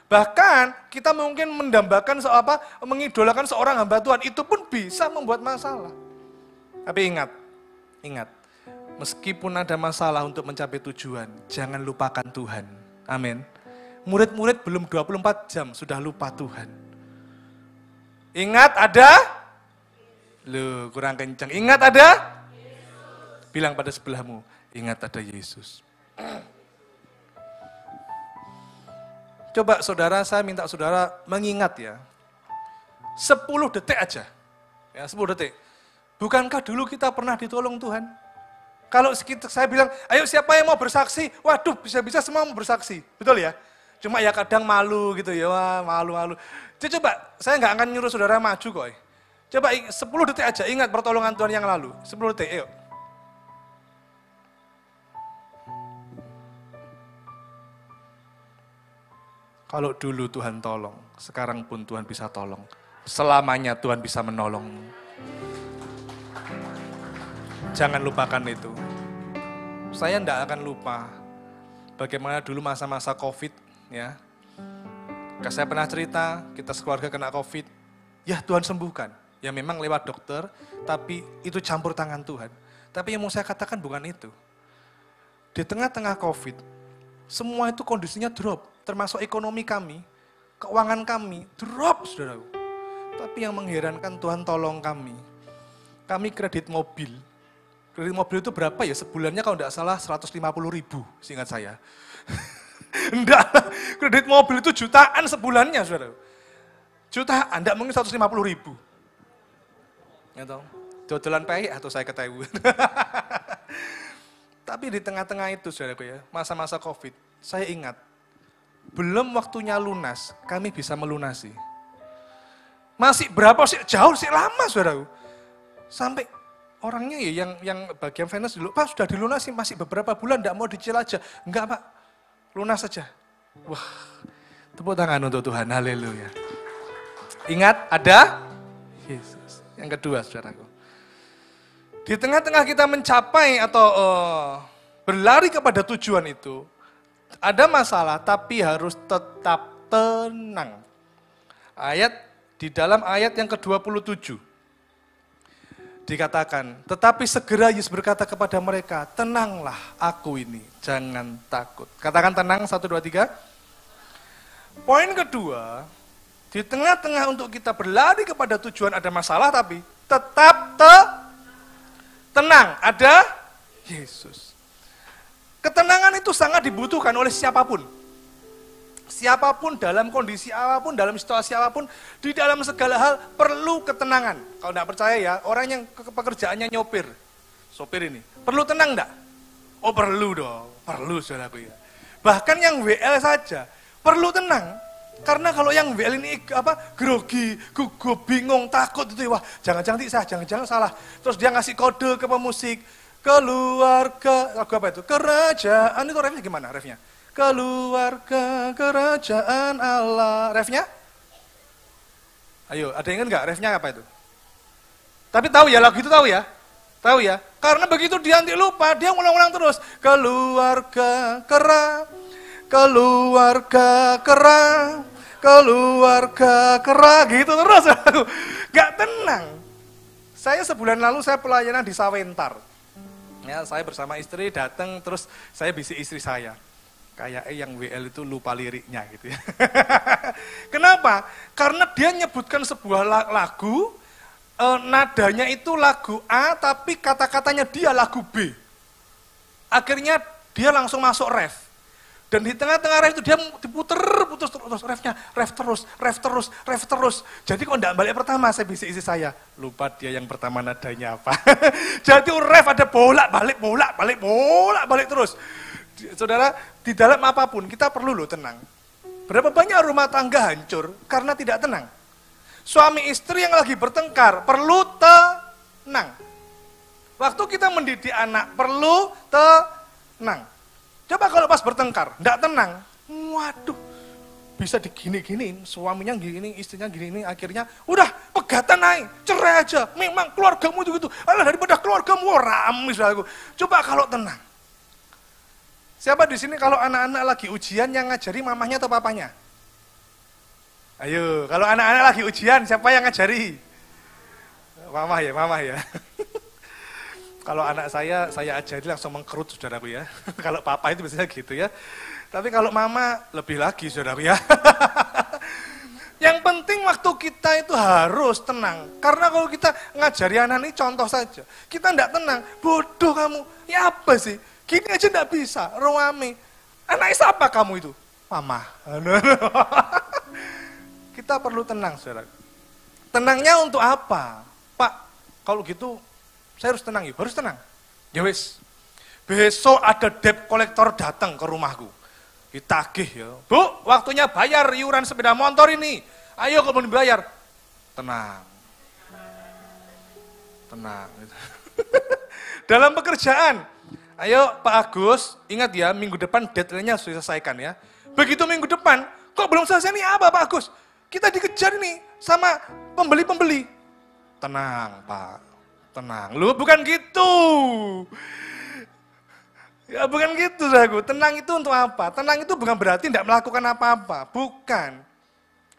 Bahkan kita mungkin mendambakan mengidolakan seorang hamba Tuhan, itu pun bisa membuat masalah. Tapi ingat, meskipun ada masalah untuk mencapai tujuan, jangan lupakan Tuhan. Amin. Murid-murid belum 24 jam sudah lupa Tuhan. Ingat ada? Loh, kurang kencang. Ingat ada? Bilang pada sebelahmu, ingat ada Yesus. Coba saudara, saya minta saudara mengingat ya. 10 detik aja. Ya, 10 detik. Bukankah dulu kita pernah ditolong Tuhan? Kalau saya bilang, ayo siapa yang mau bersaksi? Waduh, bisa-bisa semua mau bersaksi. Betul ya? Cuma ya kadang malu gitu ya, wah malu-malu. Jadi coba, saya nggak akan nyuruh saudara maju kok. Coba 10 detik aja, ingat pertolongan Tuhan yang lalu. 10 detik, ayo. Kalau dulu Tuhan tolong, sekarang pun Tuhan bisa tolong. Selamanya Tuhan bisa menolong. Jangan lupakan itu. Saya tidak akan lupa bagaimana dulu masa-masa COVID. Ya. Saya pernah cerita, kita sekeluarga kena COVID. Ya Tuhan sembuhkan. Ya memang lewat dokter, tapi itu campur tangan Tuhan. Tapi yang mau saya katakan bukan itu. Di tengah-tengah COVID, semua itu kondisinya drop. Termasuk ekonomi kami, keuangan kami, drop saudara. Tapi yang mengherankan Tuhan tolong kami. Kami kredit mobil. Kredit mobil itu berapa ya? Sebulannya kalau tidak salah 150.000, seingat saya. Enggak, kredit mobil itu jutaan sebulannya saudara. Jutaan, enggak mungkin 150.000. Ya toh? Dodolan pay atau saya ketahui. Tapi di tengah-tengah itu saudaraku ya, masa-masa COVID, saya ingat. Belum waktunya lunas, kami bisa melunasi. Masih berapa sih? Jauh sih lama saudaraku. Sampai orangnya ya yang bagian finance dulu, Pak sudah dilunasi masih beberapa bulan, enggak mau dicicil aja. Enggak Pak, lunas saja. Wah, tepuk tangan untuk Tuhan, haleluya. Ingat, ada Yesus. Yang kedua, saudaraku. Di tengah-tengah kita mencapai atau berlari kepada tujuan itu, ada masalah tapi harus tetap tenang. Di dalam ayat yang ke-27, dikatakan, tetapi segera Yesus berkata kepada mereka, tenanglah aku ini, jangan takut. Katakan tenang, 1, 2, 3. Poin kedua, di tengah-tengah untuk kita berlari kepada tujuan ada masalah, tapi tetap tenang, ada Yesus. Ketenangan itu sangat dibutuhkan oleh siapapun. Siapapun, dalam kondisi apapun, dalam situasi apapun, di dalam segala hal perlu ketenangan. Kalau tidak percaya ya, orang yang pekerjaannya nyopir, sopir ini, perlu tenang enggak? Oh perlu dong, perlu saudaraku ya. Bahkan yang WL saja, perlu tenang. Karena kalau yang WL ini grogi, gugup, bingung, takut itu, wah jangan-jangan salah. Terus dia ngasih kode ke pemusik, keluarga, lagu apa itu? Kerajaan, itu refnya gimana refnya? Keluarga kerajaan Allah. Refnya? Ayo, ada yang ingat nggak refnya apa itu? Tapi tahu ya, lagu itu tahu ya? Tahu ya? Karena begitu dia nanti lupa, dia ulang-ulang terus. Keluarga kera, gitu terus. Gak tenang. Saya sebulan lalu saya pelayanan di Sawentar. Ya, saya bersama istri datang, terus saya bisik istri saya. Kayak yang WL itu lupa liriknya gitu ya. Kenapa? Karena dia nyebutkan sebuah lagu, nadanya itu lagu A, tapi kata-katanya dia lagu B. Akhirnya dia langsung masuk ref. Dan di tengah-tengah ref itu dia putus terus refnya, ref terus. Jadi kok enggak balik pertama, saya bisik istri saya, lupa dia yang pertama nadanya apa. Jadi ref ada bolak-balik terus. Saudara, di dalam apapun kita perlu loh tenang. Berapa banyak rumah tangga hancur karena tidak tenang. Suami istri yang lagi bertengkar perlu tenang. Waktu kita mendidik anak perlu tenang. Coba kalau pas bertengkar, enggak tenang, waduh, bisa digini-giniin, suaminya gini, istrinya gini, akhirnya udah pegatan naik, cerai aja, memang keluargamu itu gitu, alah daripada keluargamu ramis aku. Coba kalau tenang. Siapa di sini kalau anak-anak lagi ujian yang ngajari mamahnya atau papanya? Ayo, kalau anak-anak lagi ujian siapa yang ngajari? Mama ya. Kalau anak saya ajari langsung mengkerut saudaraku ya. Kalau papa itu biasanya gitu ya. Tapi kalau mama lebih lagi saudaraku ya. Yang penting waktu kita itu harus tenang. Karena kalau kita ngajari anak ini contoh saja. Kita enggak tenang, bodoh kamu. Ya apa sih? Gini aja enggak bisa, ruame. Anak siapa kamu itu? Mama. Kita perlu tenang saudara. Tenangnya untuk apa? Pak, kalau gitu saya harus tenang yuk, harus tenang. Ya wis, besok ada debt collector datang ke rumahku. Ditagih ya, Bu, waktunya bayar iuran sepeda motor ini. Ayo kamu dibayar. Tenang. Dalam pekerjaan, ayo Pak Agus, ingat ya minggu depan deadline-nya harus diselesaikan ya. Begitu minggu depan, kok belum selesai nih apa Pak Agus? Kita dikejar nih sama pembeli-pembeli. Tenang Pak. Tenang, lu bukan gitu. Ya bukan gitu, saudaraku. Tenang itu untuk apa? Tenang itu bukan berarti tidak melakukan apa-apa, bukan.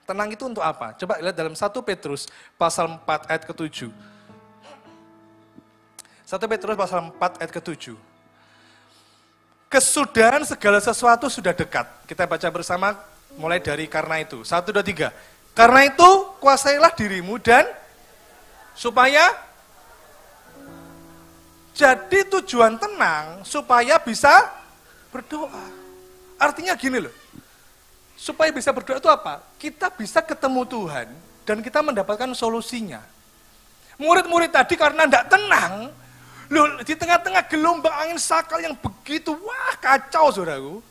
Tenang itu untuk apa? Coba lihat dalam 1 Petrus pasal 4 ayat ke-7. 1 Petrus pasal 4 ayat ke-7. Kesudahan segala sesuatu sudah dekat. Kita baca bersama mulai dari karena itu. 1, 2, 3. Karena itu kuasailah dirimu dan supaya jadi tujuan tenang supaya bisa berdoa. Artinya gini loh, supaya bisa berdoa itu apa? Kita bisa ketemu Tuhan dan kita mendapatkan solusinya. Murid-murid tadi karena tidak tenang, loh, di tengah-tengah gelombang angin sakal yang begitu, wah kacau saudaraku.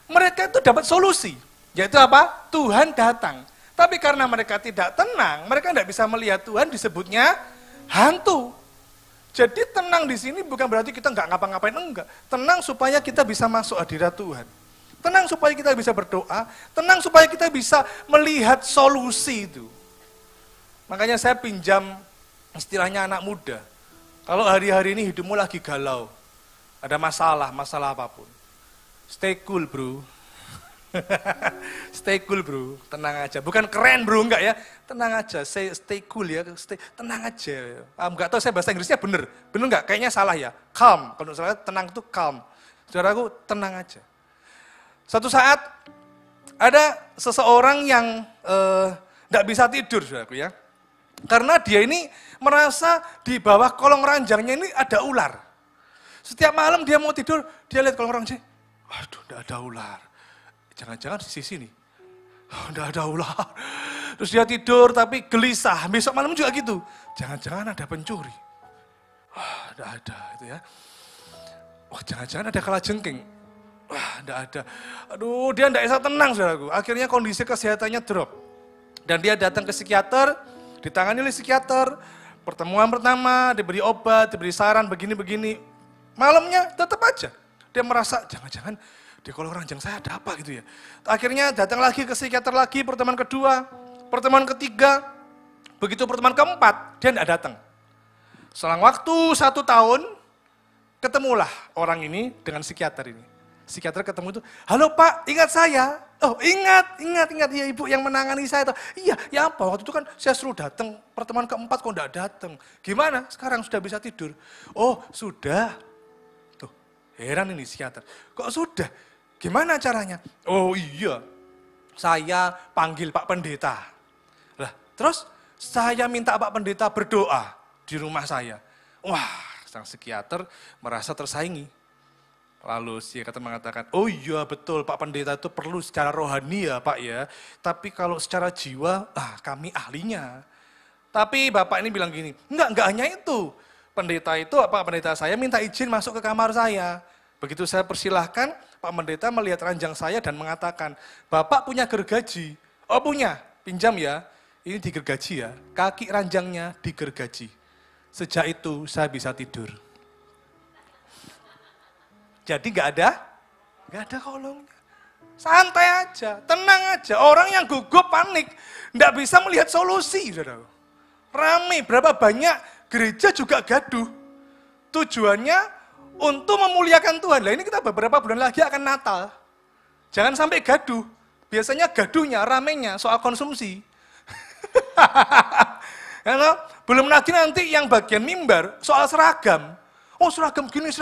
Mereka itu dapat solusi, yaitu apa? Tuhan datang. Tapi karena mereka tidak tenang, mereka tidak bisa melihat Tuhan, disebutnya hantu. Jadi tenang di sini bukan berarti kita nggak ngapa-ngapain, enggak. Tenang supaya kita bisa masuk hadirat Tuhan. Tenang supaya kita bisa berdoa, tenang supaya kita bisa melihat solusi itu. Makanya saya pinjam istilahnya anak muda. Kalau hari-hari ini hidupmu lagi galau, ada masalah apapun. Stay cool bro. Stay cool bro, tenang aja. Bukan keren bro, enggak ya. Tenang aja, stay cool ya, tenang aja. Enggak tahu saya bahasa Inggrisnya bener enggak? Kayaknya salah ya. Calm, kalau salah tenang itu calm. Saudaraku, tenang aja. Suatu saat ada seseorang yang enggak bisa tidur, saudaraku ya. Karena dia ini merasa di bawah kolong ranjangnya ini ada ular. Setiap malam dia mau tidur, dia lihat kolong ranjang. Waduh, enggak ada ular. Jangan-jangan di sisi nih, enggak ada ular. Terus dia tidur tapi gelisah, besok malam juga gitu. Jangan-jangan ada pencuri. Wah, enggak ada itu ya. Wah, jangan-jangan ada kalajengking. Wah, enggak ada. Aduh, dia enggak bisa tenang, saudaraku. Akhirnya kondisi kesehatannya drop. Dan dia datang ke psikiater, ditangani oleh psikiater. Pertemuan pertama, diberi obat, diberi saran, begini-begini. Malamnya tetap aja. Dia merasa, jangan-jangan di kolong ranjang saya ada apa gitu ya. Akhirnya datang lagi ke psikiater lagi, pertemuan kedua, pertemuan ketiga, begitu pertemuan keempat, dia tidak datang. Selang waktu 1 tahun, ketemulah orang ini dengan psikiater ini. Psikiater ketemu itu, halo Pak, ingat saya? Oh ingat, ya ibu yang menangani saya. Iya, ya apa, waktu itu kan saya suruh datang, pertemuan keempat kok tidak datang. Gimana, sekarang sudah bisa tidur? Oh sudah. Tuh, heran ini psikiater, kok sudah? Gimana caranya? Oh iya, saya panggil Pak Pendeta. Lah, terus saya minta Pak Pendeta berdoa di rumah saya. Wah, sang psikiater merasa tersaingi. Lalu psikiater mengatakan, oh iya betul Pak Pendeta itu perlu secara rohani ya Pak ya. Tapi kalau secara jiwa, kami ahlinya. Tapi Bapak ini bilang gini, enggak hanya itu. Pendeta itu, Pak Pendeta saya minta izin masuk ke kamar saya. Begitu saya persilahkan, Pak Pendeta melihat ranjang saya dan mengatakan, Bapak punya gergaji. Oh punya, pinjam ya. Ini digergaji ya, kaki ranjangnya digergaji. Sejak itu saya bisa tidur. Jadi nggak ada kolongnya. Santai aja, tenang aja. Orang yang gugup panik, nggak bisa melihat solusi. Saudara. Rame, berapa banyak gereja juga gaduh. Tujuannya untuk memuliakan Tuhan. Lah ini kita beberapa bulan lagi akan Natal. Jangan sampai gaduh. Biasanya gaduhnya, ramenya soal konsumsi. Belum lagi nanti yang bagian mimbar soal seragam. Oh seragam gini,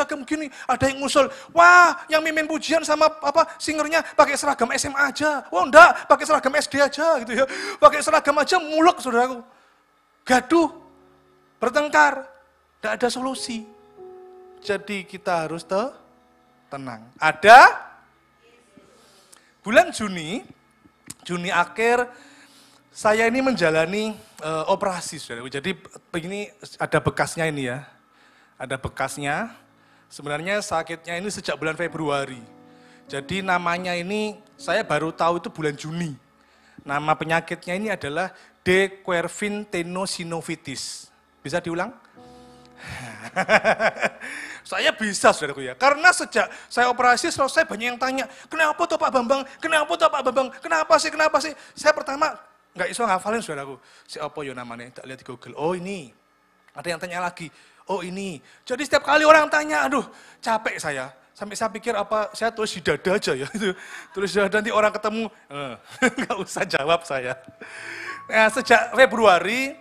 ada yang ngusul. Wah yang mimpin pujian sama singernya pakai seragam SMA aja. Oh enggak, pakai seragam SD aja gitu ya. Pakai seragam aja mulek saudaraku. Gaduh, bertengkar, enggak ada solusi. Jadi kita harus tenang. Ada bulan Juni akhir saya ini menjalani operasi, saudara. Jadi begini ada bekasnya ini ya. Ada bekasnya. Sebenarnya sakitnya ini sejak bulan Februari. Jadi namanya ini saya baru tahu itu bulan Juni. Nama penyakitnya ini adalah De Quervain Tenosynovitis. Bisa diulang? Saya bisa saudaraku ya, karena sejak saya operasi selesai banyak yang tanya, kenapa tuh Pak Bambang, kenapa sih? Saya pertama nggak iso ngafalin saudaraku, si apa ya namanya, tak lihat di Google, oh ini, ada yang tanya lagi, oh ini. Jadi setiap kali orang tanya, aduh capek saya, sampai saya pikir saya tulis di dada aja ya, tulis di dada nanti orang ketemu, nggak usah jawab saya. Nah, sejak Februari,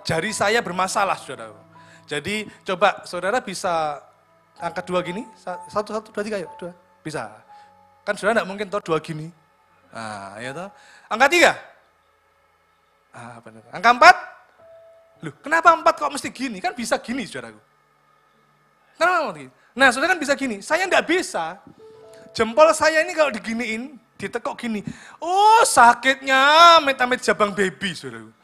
jari saya bermasalah saudaraku. Jadi coba saudara bisa angkat 2 gini, 1, 2, 3, yuk, 2, bisa. Kan saudara enggak mungkin tahu 2 gini. Nah, ya toh. Angka 3. Benar. Angka 4. Loh, kenapa 4 kok mesti gini? Kan bisa gini saudaraku. Kenapa gini? Nah, saudara kan bisa gini. Saya enggak bisa. Jempol saya ini kalau diginiin, ditekuk gini. Oh, sakitnya amit-amit jabang baby saudaraku.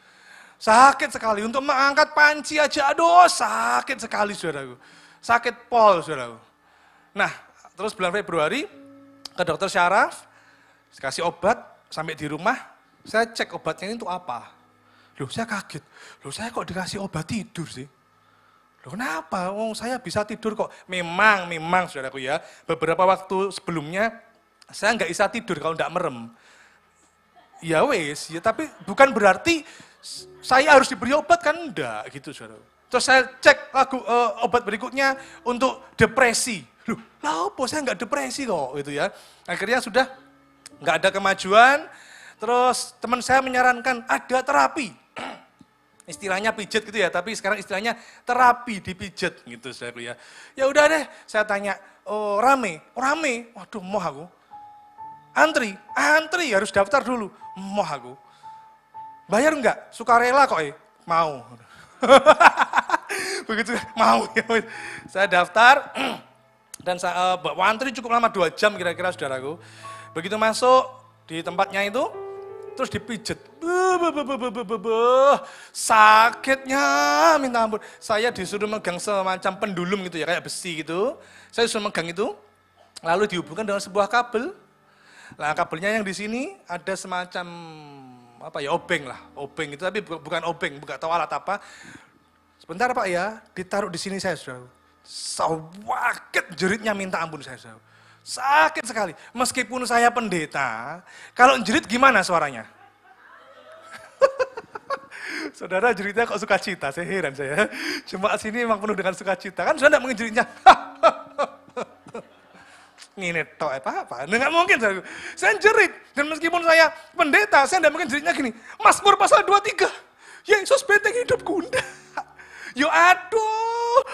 Sakit sekali, untuk mengangkat panci aja, aduh sakit sekali saudaraku. Sakit pol saudaraku. Nah, terus bulan Februari ke dokter syaraf, kasih obat, sampai di rumah, saya cek obatnya ini untuk apa. Loh saya kaget, loh saya kok dikasih obat tidur sih. Loh kenapa? Oh, saya bisa tidur kok. Memang saudaraku ya. Beberapa waktu sebelumnya saya nggak bisa tidur kalau nggak merem. Ya wes, ya tapi bukan berarti saya harus diberi obat kan enggak gitu saudara. Terus saya cek obat berikutnya untuk depresi. Loh, lah apa saya nggak depresi kok gitu ya. Akhirnya sudah nggak ada kemajuan. Terus teman saya menyarankan ada terapi. Istilahnya pijet gitu ya, tapi sekarang istilahnya terapi dipijet gitu saudara ya. Ya udah deh, saya tanya, oh rame, waduh moh aku. Antri harus daftar dulu, moh aku. Bayar enggak? Sukarela kok mau. Begitu mau ya. Saya daftar dan saya antri cukup lama 2 jam kira-kira saudaraku. Begitu masuk di tempatnya itu, terus dipijet. Sakitnya minta ampun. Saya disuruh megang semacam pendulum gitu ya, kayak besi gitu. Saya disuruh megang itu, lalu dihubungkan dengan sebuah kabel. Nah kabelnya yang di sini ada semacam obeng itu, tapi bukan obeng, bukan tahu alat apa. Sebentar Pak ya, ditaruh di sini saya sudah. Sakit jeritnya minta ampun saya sudah. Sakit sekali. Meskipun saya pendeta, kalau jerit gimana suaranya? Saudara jeritnya kok sukacita, saya heran saya. Cuma sini memang penuh dengan sukacita. Kan sudah tidak mungkin jeritnya. Ini toh apa? Nggak mungkin saya jerit. Dan meskipun saya pendeta, saya tidak mungkin jeritnya gini. Mazmur pasal 23. Yesus benteng hidupku. Yo aduh.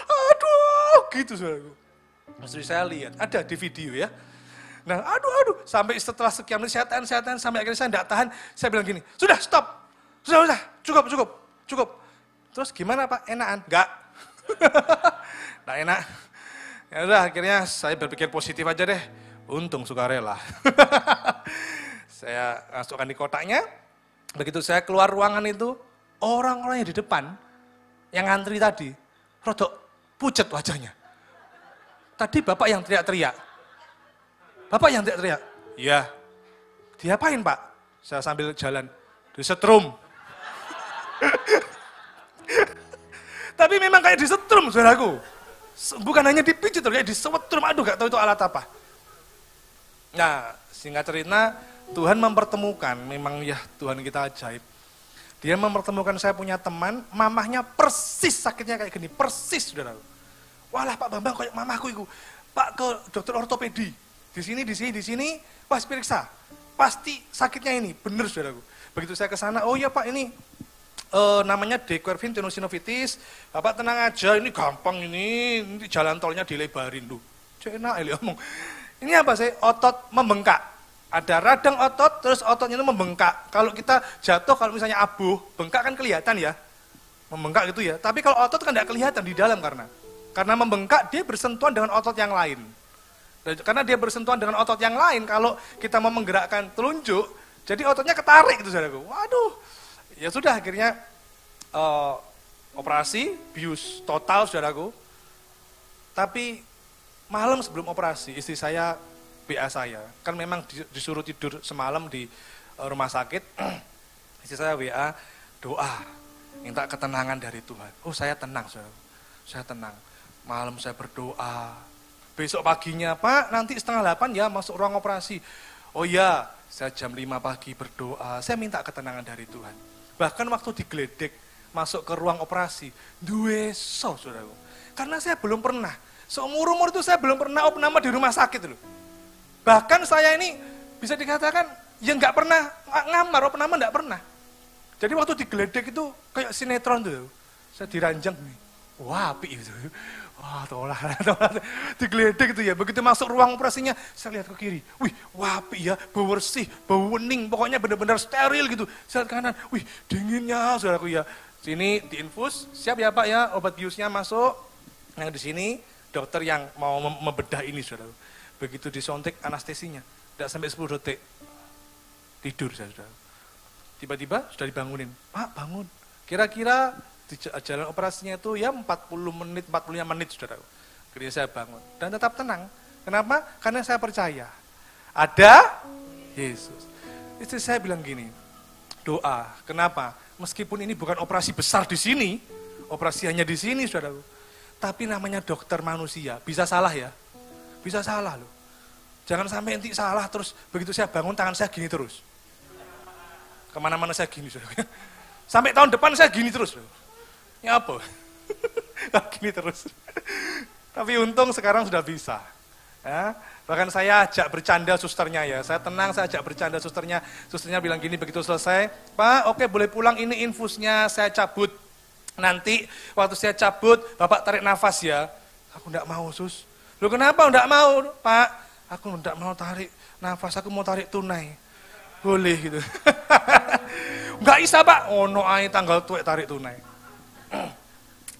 Gitu saudaraku. Maksudnya saya lihat, ada di video ya. Nah aduh. Sampai setelah sekian menit setan, sampai akhirnya saya tidak tahan. Saya bilang gini, sudah stop. Sudah, cukup. Terus gimana Pak? Enakan? Enggak. Nah enak. Ya udah akhirnya saya berpikir positif aja deh. Untung sukarela. Saya masukkan di kotaknya. Begitu saya keluar ruangan itu, orang-orang yang di depan, yang ngantri tadi, rodok pucet wajahnya. Tadi bapak yang teriak-teriak. Iya. Diapain Pak? Saya sambil jalan. Disetrum. Tapi memang kayak disetrum saudaraku. Bukan hanya dipijit, kayak disetrum. Aduh gak tahu itu alat apa. Nah singkat cerita, Tuhan mempertemukan, memang ya Tuhan kita ajaib. Dia mempertemukan saya punya teman, mamahnya persis sakitnya kayak gini, persis saudaraku. Walah Pak Bambang kayak mamahku itu. Pak ke dokter ortopedi. Di sini, pas periksa. Pasti sakitnya ini, bener saudaraku. Begitu saya ke sana, oh iya Pak ini namanya Dequervin tenosynovitis. Bapak tenang aja, ini gampang ini jalan tolnya dilebarin tuh. Enak ya ngomong. Ini apa sih? Otot membengkak. Ada radang otot, terus ototnya itu membengkak. Kalau kita jatuh, kalau misalnya abuh, bengkak kan kelihatan ya. Membengkak gitu ya. Tapi kalau otot kan tidak kelihatan di dalam karena membengkak dia bersentuhan dengan otot yang lain. Dan karena dia bersentuhan dengan otot yang lain, kalau kita mau menggerakkan telunjuk, jadi ototnya ketarik gitu saudaraku. Waduh. Ya sudah akhirnya operasi, bius total saudaraku. Tapi malam sebelum operasi istri saya BA saya, kan memang disuruh tidur semalam di rumah sakit. Istri saya WA, doa, minta ketenangan dari Tuhan. Oh saya tenang saudaraku, saya tenang. Malam saya berdoa, besok paginya Pak nanti 7:30 ya masuk ruang operasi. Oh iya, saya jam 5 pagi berdoa, saya minta ketenangan dari Tuhan. Bahkan waktu digeledek masuk ke ruang operasi, dueso saudaraku. Karena saya belum pernah, seumur-umur itu saya belum pernah opname di rumah sakit loh. Bahkan saya ini bisa dikatakan ya nggak pernah ngamar, opname nggak pernah. Jadi waktu digeledek itu kayak sinetron tuh, saya diranjang nih, wah api itu. Wah tolak, digeledek itu ya, begitu masuk ruang operasinya, saya lihat ke kiri, wih wapi ya, bau bersih, bau wening, pokoknya benar-benar steril gitu. Saya lihat kanan, wih dinginnya saudaraku ya. Sini diinfus, siap ya Pak ya, obat biusnya masuk. Yang di sini dokter yang mau membedah ini saudaraku. Begitu disontek anestesinya, tidak sampai 10 detik, tidur saya saudaraku. Tiba-tiba sudah dibangunin, Pak bangun, kira-kira di jalan operasinya itu ya 45 menit saudara. Akhirnya saya bangun dan tetap tenang. Kenapa? Karena saya percaya ada Yesus. Istri saya bilang gini, doa. Kenapa? Meskipun ini bukan operasi besar di sini, operasi hanya di sini saudara. Tapi namanya dokter manusia, bisa salah ya? Bisa salah loh. Jangan sampai nanti salah terus begitu saya bangun tangan saya gini terus. Kemana-mana saya gini. Sampai tahun depan saya gini terus loh. Ya apa? Gini terus. Tapi untung sekarang sudah bisa. Ya, bahkan saya ajak bercanda susternya ya. Saya tenang, saya ajak bercanda susternya. Susternya bilang gini begitu selesai, Pak, oke boleh pulang, ini infusnya saya cabut. Nanti waktu saya cabut, Bapak tarik nafas ya. Aku enggak mau, Sus. Loh kenapa enggak mau, Pak? Aku enggak mau tarik nafas, aku mau tarik tunai. Boleh gitu. Enggak bisa, Pak. Ono ae tanggal tuwek tarik tunai.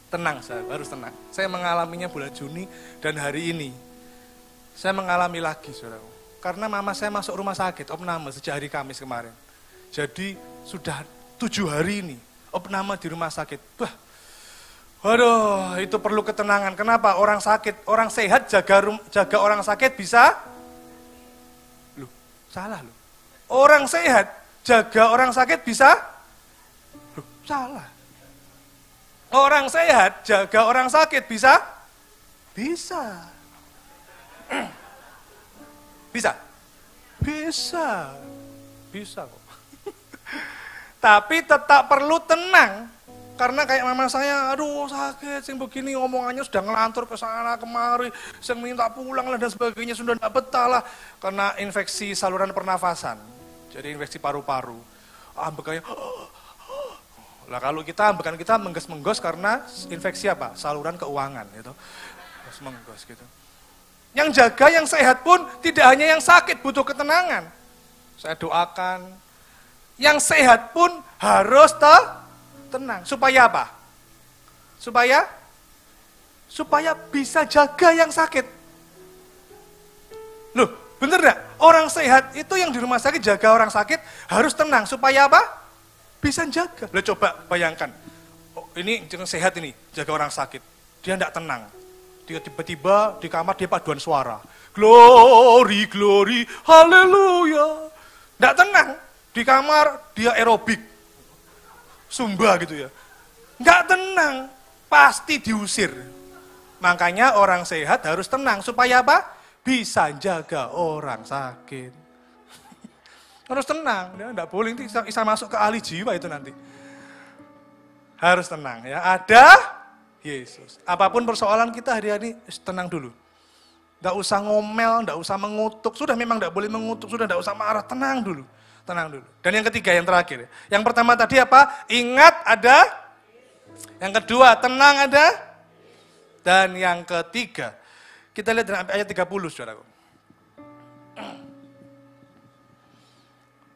Tenang, saya harus tenang. Saya mengalaminya bulan Juni dan hari ini. Saya mengalami lagi, saudaraku. Karena mama saya masuk rumah sakit, opname sejak hari Kamis kemarin. Jadi sudah 7 hari ini, opname di rumah sakit. Bah, waduh, itu perlu ketenangan. Kenapa? Orang sakit, orang sehat jaga orang sakit bisa? Loh, salah loh. Orang sehat jaga orang sakit bisa? Loh, salah. Orang sehat jaga orang sakit bisa? Bisa. Bisa? Bisa. Bisa kok. Tapi tetap perlu tenang. Karena kayak mama saya, aduh sakit, sing begini ngomongannya sudah ngelantur ke sana kemari, sing minta pulang lah dan sebagainya, sudah tidak betah lah. Karena infeksi saluran pernafasan. Jadi infeksi paru-paru. Ambekannya, lah kalau kita ambekan kita menggos-menggos karena infeksi apa? Saluran keuangan gitu. Terus menggos gitu. Yang jaga yang sehat pun tidak hanya yang sakit butuh ketenangan. Saya doakan yang sehat pun harus tenang. Supaya apa? Supaya bisa jaga yang sakit. Loh, bener enggak? Orang sehat itu yang di rumah sakit jaga orang sakit harus tenang. Supaya apa? Bisa jaga. Loh coba bayangkan, oh, ini yang sehat ini, jaga orang sakit. Dia enggak tenang. Dia tiba-tiba di kamar dia paduan suara. Glory, glory, haleluya. Enggak tenang. Di kamar dia aerobik. Sumba gitu ya. Enggak tenang. Pasti diusir. Makanya orang sehat harus tenang. Supaya apa? Bisa jaga orang sakit. Harus tenang, ya, enggak boleh nanti bisa masuk ke ahli jiwa itu nanti. Harus tenang ya. Ada Yesus. Apapun persoalan kita hari-hari, tenang dulu. Enggak usah ngomel, enggak usah mengutuk. Sudah memang enggak boleh mengutuk, sudah enggak usah marah, tenang dulu. Tenang dulu. Dan yang ketiga, yang terakhir. Yang pertama tadi apa? Ingat ada. Yang kedua, tenang ada. Dan yang ketiga, kita lihat dalam ayat 30, saudaraku.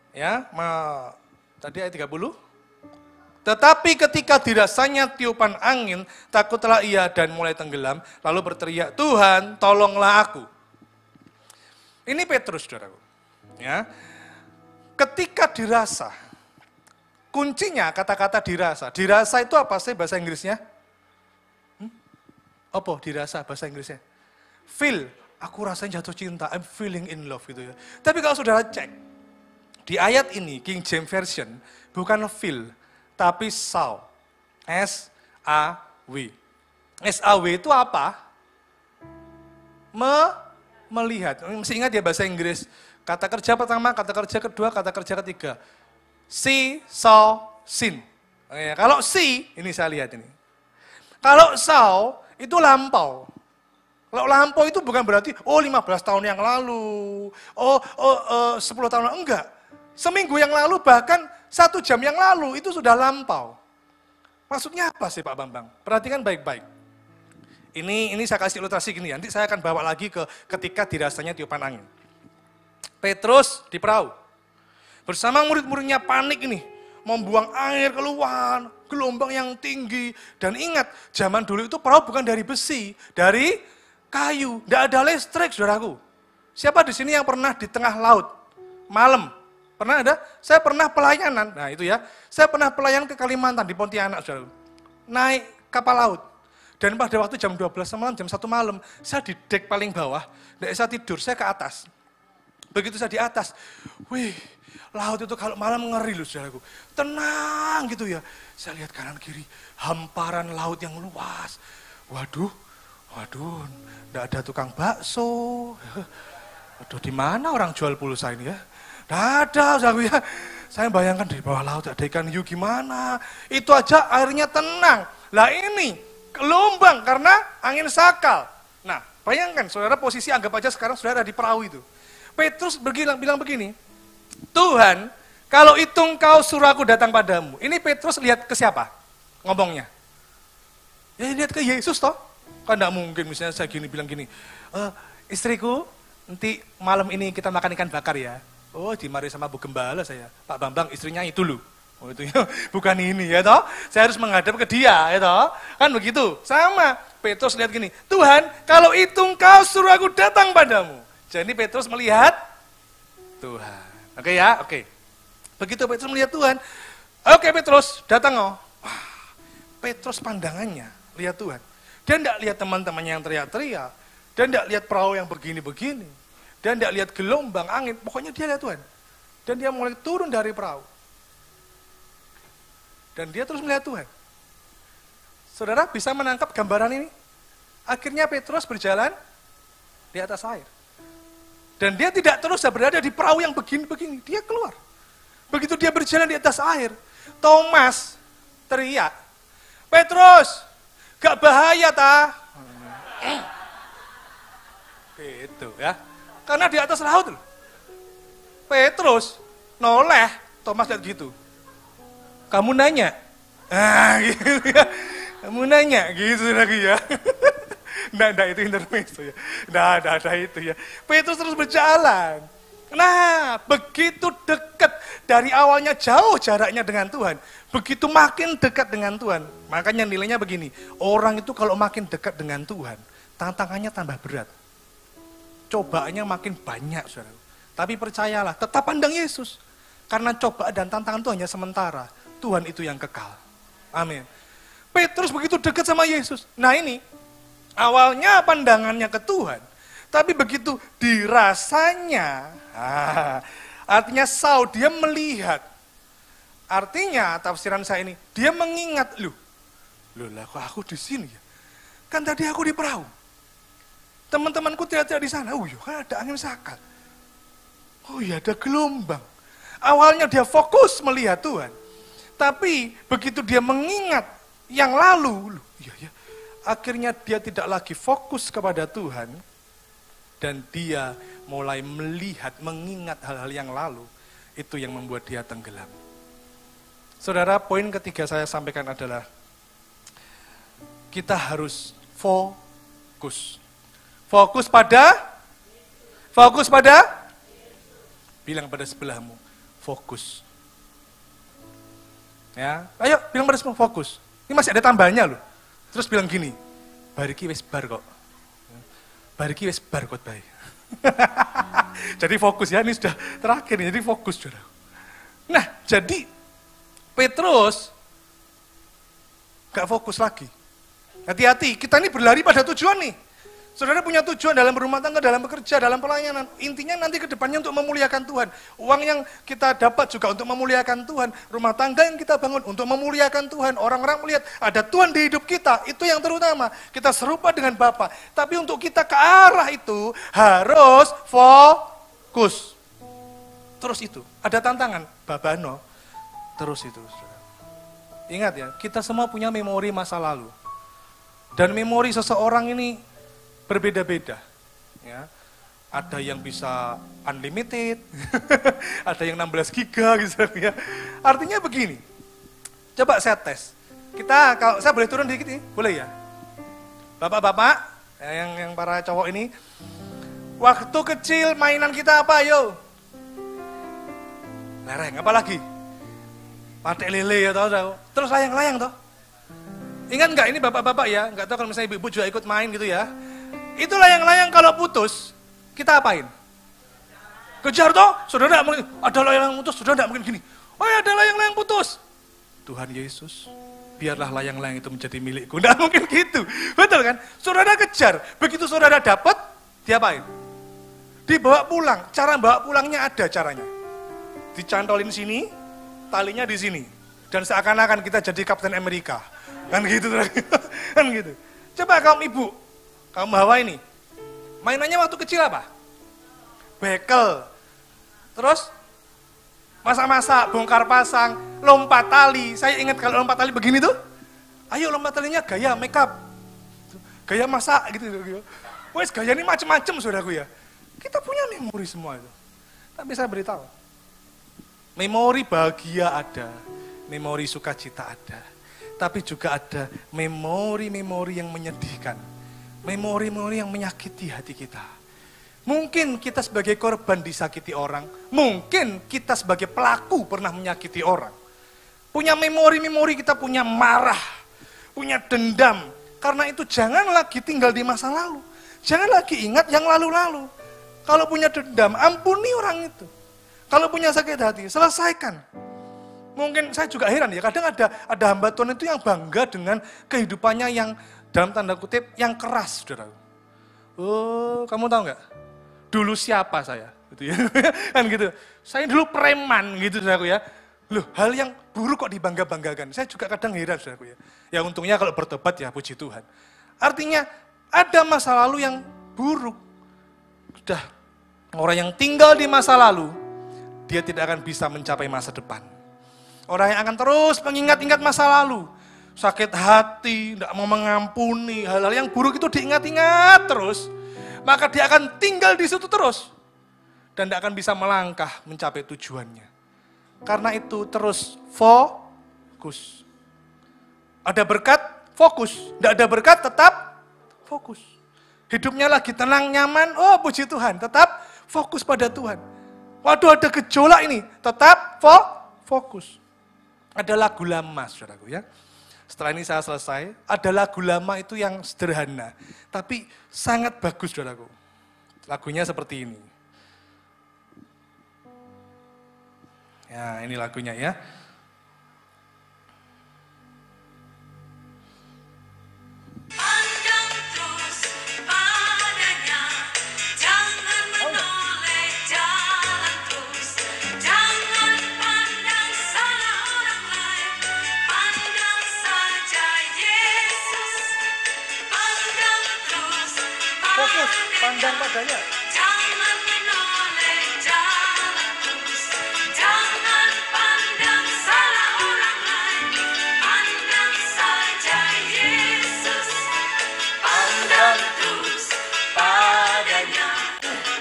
Ya, tadi ayat 30. Tetapi ketika dirasanya tiupan angin, takutlah ia dan mulai tenggelam, lalu berteriak, Tuhan, tolonglah aku. Ini Petrus, saudaraku. Ya. Ketika dirasa, kuncinya kata-kata dirasa. Dirasa itu apa sih bahasa Inggrisnya? Apa dirasa bahasa Inggrisnya? Feel, aku rasanya jatuh cinta, I'm feeling in love gitu ya. Tapi kalau saudara cek, di ayat ini, King James Version, bukan feel, tapi saw. S-A-W. S-A-W itu apa? Melihat. Mesti ingat ya bahasa Inggris. Kata kerja pertama, kata kerja kedua, kata kerja ketiga. See, saw, seen. Kalau see, ini saya lihat ini. Kalau saw, itu lampau. Kalau lampau itu bukan berarti, 15 tahun yang lalu, 10 tahun lalu, enggak. Seminggu yang lalu, bahkan 1 jam yang lalu, itu sudah lampau. Maksudnya apa sih Pak Bambang? Perhatikan baik-baik. Ini saya kasih ilustrasi gini, nanti saya akan bawa lagi ke ketika dirasanya tiupan angin. Petrus di perahu. Bersama murid-muridnya panik ini, membuang air keluar, gelombang yang tinggi. Dan ingat, zaman dulu itu perahu bukan dari besi, dari kayu. Tidak ada listrik, saudaraku. Siapa di sini yang pernah di tengah laut? Malam. Pernah ada? Saya pernah pelayanan. Nah itu ya. Saya pernah pelayanan ke Kalimantan, di Pontianak, saudaraku. Naik kapal laut. Dan pada waktu jam 12 malam, jam 1 malam, saya di dek paling bawah. Tidak bisa tidur, saya ke atas. Begitu saya di atas, wih, laut itu kalau malam ngeri loh, saudaraku. Tenang gitu ya. Saya lihat kanan kiri, hamparan laut yang luas. Waduh, enggak ada tukang bakso. Aduh, di mana orang jual pulsa ini ya? Enggak ada, saudaraku ya. Saya bayangkan di bawah laut ada ikan hiu gimana. Itu aja airnya tenang. Lah ini gelombang karena angin sakal. Nah, bayangkan saudara posisi anggap aja sekarang saudara di perahu itu. Petrus bilang begini, Tuhan, kalau itu engkau suruh aku datang padamu. Ini Petrus lihat ke siapa ngomongnya? Ya lihat ke Yesus toh. Kan enggak mungkin misalnya saya bilang gini, istriku, nanti malam ini kita makan ikan bakar ya. Oh, dimari sama Bu Gembala saya. Pak Bambang istrinya itu loh. Oh itu ya, bukan ini ya toh. Saya harus menghadap ke dia ya toh. Kan begitu. Sama. Petrus lihat gini, Tuhan, kalau itu engkau suruh aku datang padamu. Jadi Petrus melihat Tuhan. Oke ya, oke. Begitu Petrus melihat Tuhan. Oke Petrus, datang oh. Wah, Petrus pandangannya lihat Tuhan. Dia tidak lihat teman-temannya yang teriak-teriak. Dia tidak lihat perahu yang begini-begini. Dia tidak lihat gelombang, angin, pokoknya dia lihat Tuhan. Dan dia mulai turun dari perahu. Dan dia terus melihat Tuhan. Saudara bisa menangkap gambaran ini? Akhirnya Petrus berjalan di atas air. Dan dia tidak terus berada di perahu yang begini-begini, dia keluar. Begitu dia berjalan di atas air, Thomas teriak, Petrus, gak bahaya ta? Gitu ya. Karena di atas laut loh. Petrus noleh, Thomas lihat gitu. Kamu nanya? Gitu ya. Kamu nanya gitu lagi ya. Nggak itu intermezzo ya. Nggak ada itu ya. Petrus terus berjalan. Nah, begitu dekat dari awalnya jauh jaraknya dengan Tuhan. Begitu makin dekat dengan Tuhan. Makanya nilainya begini. Orang itu kalau makin dekat dengan Tuhan, tantangannya tambah berat. Cobaannya makin banyak, saudara. Tapi percayalah, tetap pandang Yesus. Karena cobaan dan tantangan itu hanya sementara. Tuhan itu yang kekal. Amin. Petrus begitu dekat sama Yesus. Nah ini, awalnya pandangannya ke Tuhan. Tapi begitu dirasanya, artinya dia melihat. Artinya, tafsiran saya ini, dia mengingat, loh lah kok aku di sini ya? Kan tadi aku di perahu. Teman-temanku teriak-teriak di sana, kan ada angin sakal. Oh iya, ada gelombang. Awalnya dia fokus melihat Tuhan. Tapi begitu dia mengingat yang lalu, akhirnya dia tidak lagi fokus kepada Tuhan. Dan dia mulai melihat, mengingat hal-hal yang lalu. Itu yang membuat dia tenggelam. Saudara, poin ketiga saya sampaikan adalah kita harus fokus. Fokus pada? Bilang pada sebelahmu, fokus. Ya, ayo bilang pada sebelahmu, fokus. Ini masih ada tambahnya loh. Terus bilang gini, bariki wis bar kok. Bariki wis bar kok baik. Jadi fokus ya, ini sudah terakhir, jadi fokus saudara. Nah, jadi Petrus gak fokus lagi. Hati-hati, kita ini berlari pada tujuan nih. Saudara punya tujuan dalam berumah tangga, dalam bekerja, dalam pelayanan. Intinya nanti ke depannya untuk memuliakan Tuhan. Uang yang kita dapat juga untuk memuliakan Tuhan. Rumah tangga yang kita bangun untuk memuliakan Tuhan. Orang-orang melihat ada Tuhan di hidup kita. Itu yang terutama. Kita serupa dengan Bapa. Tapi untuk kita ke arah itu harus fokus. Terus itu. Ada tantangan. Babano. Terus itu. Ingat ya, kita semua punya memori masa lalu. Dan memori seseorang ini berbeda-beda, ya. Ada yang bisa unlimited, ada yang 16 giga gitu ya. Artinya begini, coba saya tes. Kalau saya boleh turun dikit nih, boleh ya? Bapak-bapak, yang para cowok ini, waktu kecil mainan kita apa, yo? Lereng, apa lagi? Patek lele ya, tahu. Terus layang-layang toh. Ingat nggak ini bapak-bapak ya? Nggak tahu kalau misalnya ibu-ibu juga ikut main gitu ya. Itu layang-layang kalau putus, kita apain? Kejar toh, saudara mungkin ada layang-layang putus, saudara mungkin gini. Oh ya ada layang-layang putus. Tuhan Yesus, biarlah layang-layang itu menjadi milikku. Nggak mungkin gitu, betul kan? Saudara kejar, begitu saudara dapat, diapain? Dibawa pulang. Cara bawa pulangnya ada caranya. Dicantolin sini, talinya di sini, dan seakan-akan kita jadi Kapten Amerika, kan gitu, kan gitu. Coba kaum ibu, kaum Hawa ini, mainannya waktu kecil apa? Bekel. Terus masak-masak, bongkar pasang, lompat tali. Saya ingat kalau lompat tali begini tuh, ayo lompat talinya gaya make up, gaya masak gitu. Wes gaya ini macem-macem saudaraku ya. Kita punya memori semua itu. Tapi saya beritahu, memori bahagia ada, memori sukacita ada. Tapi juga ada memori-memori yang menyedihkan. Memori-memori yang menyakiti hati kita. Mungkin kita sebagai korban disakiti orang. Mungkin kita sebagai pelaku pernah menyakiti orang. Punya memori-memori kita punya marah. Punya dendam. Karena itu jangan lagi tinggal di masa lalu. Jangan lagi ingat yang lalu-lalu. Kalau punya dendam, ampuni orang itu. Kalau punya sakit hati, selesaikan. Mungkin saya juga heran ya, kadang ada hamba Tuhan itu yang bangga dengan kehidupannya yang dalam tanda kutip yang keras, saudara. Oh, kamu tahu nggak? Dulu siapa saya? Gitu ya. Kan gitu. Saya dulu preman gitu, saudaraku ya. Loh, hal yang buruk kok dibangga-banggakan. Saya juga kadang heran, saudaraku ya. Ya untungnya kalau bertobat ya puji Tuhan. Artinya ada masa lalu yang buruk. Sudah, orang yang tinggal di masa lalu, dia tidak akan bisa mencapai masa depan. Orang yang akan terus mengingat-ingat masa lalu. Sakit hati, tidak mau mengampuni, hal-hal yang buruk itu diingat-ingat terus. Maka dia akan tinggal di situ terus. Dan tidak akan bisa melangkah mencapai tujuannya. Karena itu terus fokus. Ada berkat, fokus. Tidak ada berkat, tetap fokus. Hidupnya lagi tenang, nyaman, oh puji Tuhan. Tetap fokus pada Tuhan. Waduh ada gejolak ini, tetap fokus. Ada lagu lama, saudaraku ya. Setelah ini saya selesai, ada lagu lama itu yang sederhana, tapi sangat bagus, saudaraku. Lagunya seperti ini. Ya, ini lagunya ya. Fokus, pandang padanya. Jangan menoleh, jalan terus. Jangan pandang salah orang lain. Pandang saja Yesus. Pandang terus padanya.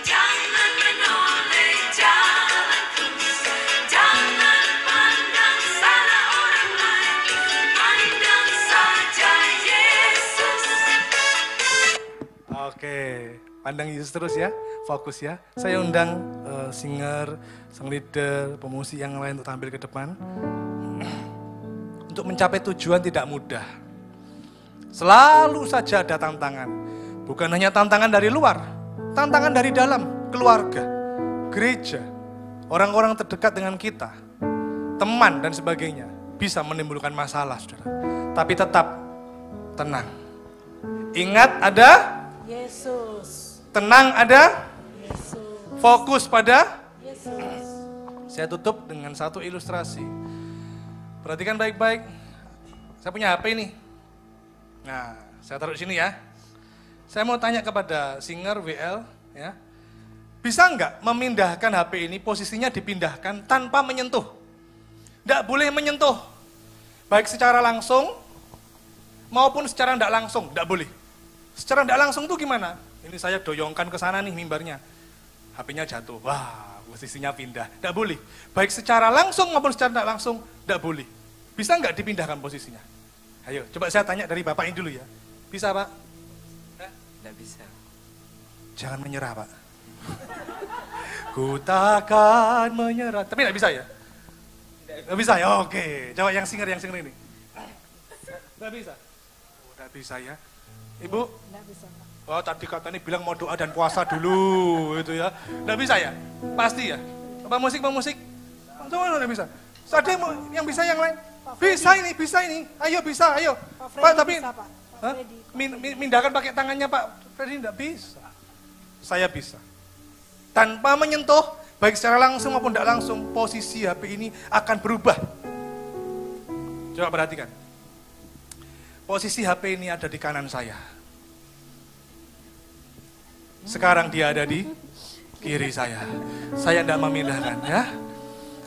Jangan menoleh, jalan terus. Jangan pandang salah orang lain. Pandang saja Yesus. Oke, pandang Yesus terus ya, fokus ya. Saya undang singer, sang leader, pemusik yang lain untuk tampil ke depan. Untuk mencapai tujuan tidak mudah. Selalu saja ada tantangan. Bukan hanya tantangan dari luar, tantangan dari dalam, keluarga, gereja, orang-orang terdekat dengan kita, teman dan sebagainya. Bisa menimbulkan masalah, saudara. Tapi tetap tenang. Ingat ada Yesus. Tenang ada, Yesus. fokus pada. Yesus. Saya tutup dengan satu ilustrasi. Perhatikan baik-baik. Saya punya HP nih. Nah, saya taruh sini ya. Saya mau tanya kepada singer WL, ya. Bisa nggak memindahkan HP ini, posisinya dipindahkan tanpa menyentuh? Nggak boleh menyentuh. Baik secara langsung maupun secara nggak langsung, nggak boleh. Secara tidak langsung tuh gimana? Ini saya doyongkan ke sana nih mimbarnya. HP-nya jatuh. Wah, posisinya pindah. Tidak boleh. Baik secara langsung maupun secara tidak langsung, tidak boleh. Bisa nggak dipindahkan posisinya? Ayo, coba saya tanya dari Bapak ini dulu ya. Bisa, Pak? Tidak bisa. Jangan menyerah, Pak. Ku takkan menyerah. Tapi tidak bisa ya? Tidak bisa ya? Oke. Coba yang singer ini. Tidak bisa? Oh, tidak bisa ya. Ibu? Nggak bisa, Pak. Oh, tadi katanya bilang mau doa dan puasa dulu, gitu ya. Nggak bisa ya? Pasti ya? Bang musik? Semua nggak bisa. Ada yang bisa yang lain? Bisa ini. Ayo bisa, ayo. Pak, tapi bisa, Pak. mindahkan pakai tangannya Pak Freddy nggak bisa. Saya bisa. Tanpa menyentuh, baik secara langsung maupun tidak langsung, posisi HP ini akan berubah. Coba perhatikan. Posisi HP ini ada di kanan saya. Sekarang dia ada di kiri saya. Saya tidak memindahkan ya.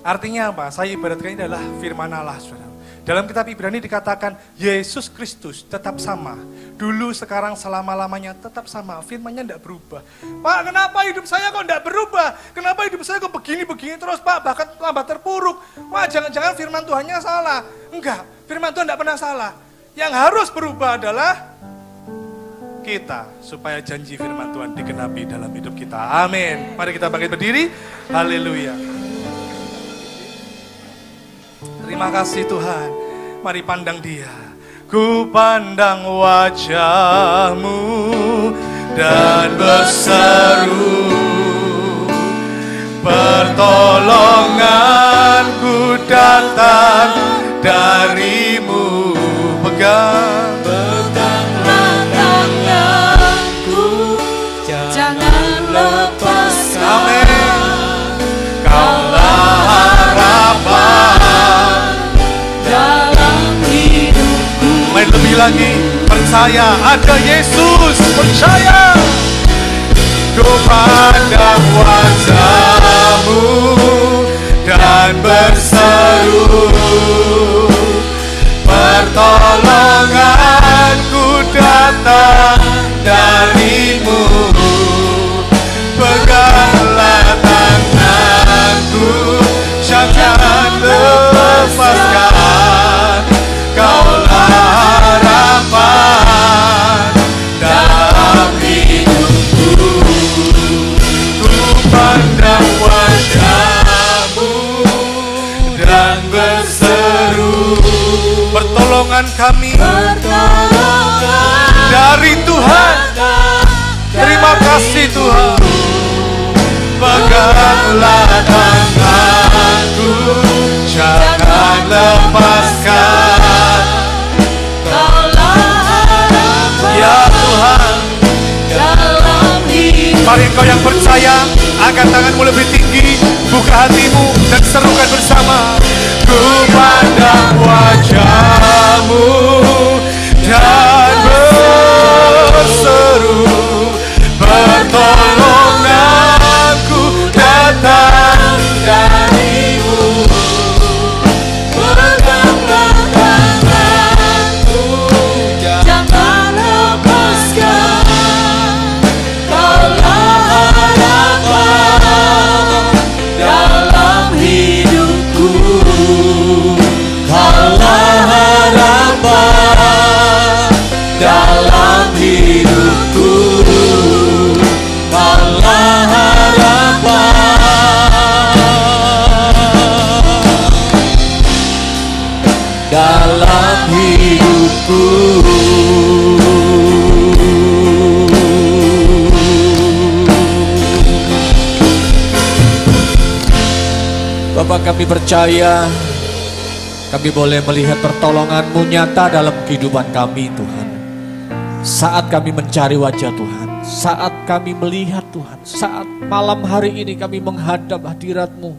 Artinya apa? Saya ibaratkan ini adalah firman Allah, saudara. Dalam kitab Ibrani dikatakan Yesus Kristus tetap sama. Dulu, sekarang, selama-lamanya tetap sama. Firman-Nya tidak berubah. Pak, kenapa hidup saya kok tidak berubah? Kenapa hidup saya kok begini-begini terus, Pak? Bahkan tambah terpuruk. Wah, jangan-jangan firman Tuhannya salah. Enggak, firman Tuhan tidak pernah salah. Yang harus berubah adalah kita, supaya janji firman Tuhan digenapi dalam hidup kita. Amin. Mari kita bangkit berdiri. Haleluya. Terima kasih Tuhan. Mari pandang Dia. Ku pandang wajah-Mu dan berseru, pertolonganku datang dari-Mu. Peganglah tanganku, jangan lepaskan. Amin. Kaulah harapan dalam hidupku. Main lebih lagi, percaya ada Yesus, percaya. Ku pandang wajah-Mu dan berseru, pertolonganku datang dari-Mu. Peganglah tanganku, jangan lepaskan. Kaulah harapan dalam hidupku. Ku pandang wajah-Mu dan berseru, pertolongan kami dari Tuhan. Terima kasih Tuhan. Peganglah tanganku, jangan lepaskan. Ya Tuhan, mari engkau yang percaya, angkat tanganmu lebih tinggi, buka hatimu dan serukan bersama. Ku pandang wajah-Mu dan berseru, pertolonganku datang dari-Mu. Peganglah tanganku, jangan lepaskan. Kaulah harapan dalam hidupku. Kaulah harapan dalam hidupku. Kaulah harapan dalam hidupku. Bapak, kami percaya kami boleh melihat pertolongan-Mu nyata dalam kehidupan kami Tuhan. Saat kami mencari wajah Tuhan, saat kami melihat Tuhan, saat malam hari ini kami menghadap hadirat-Mu,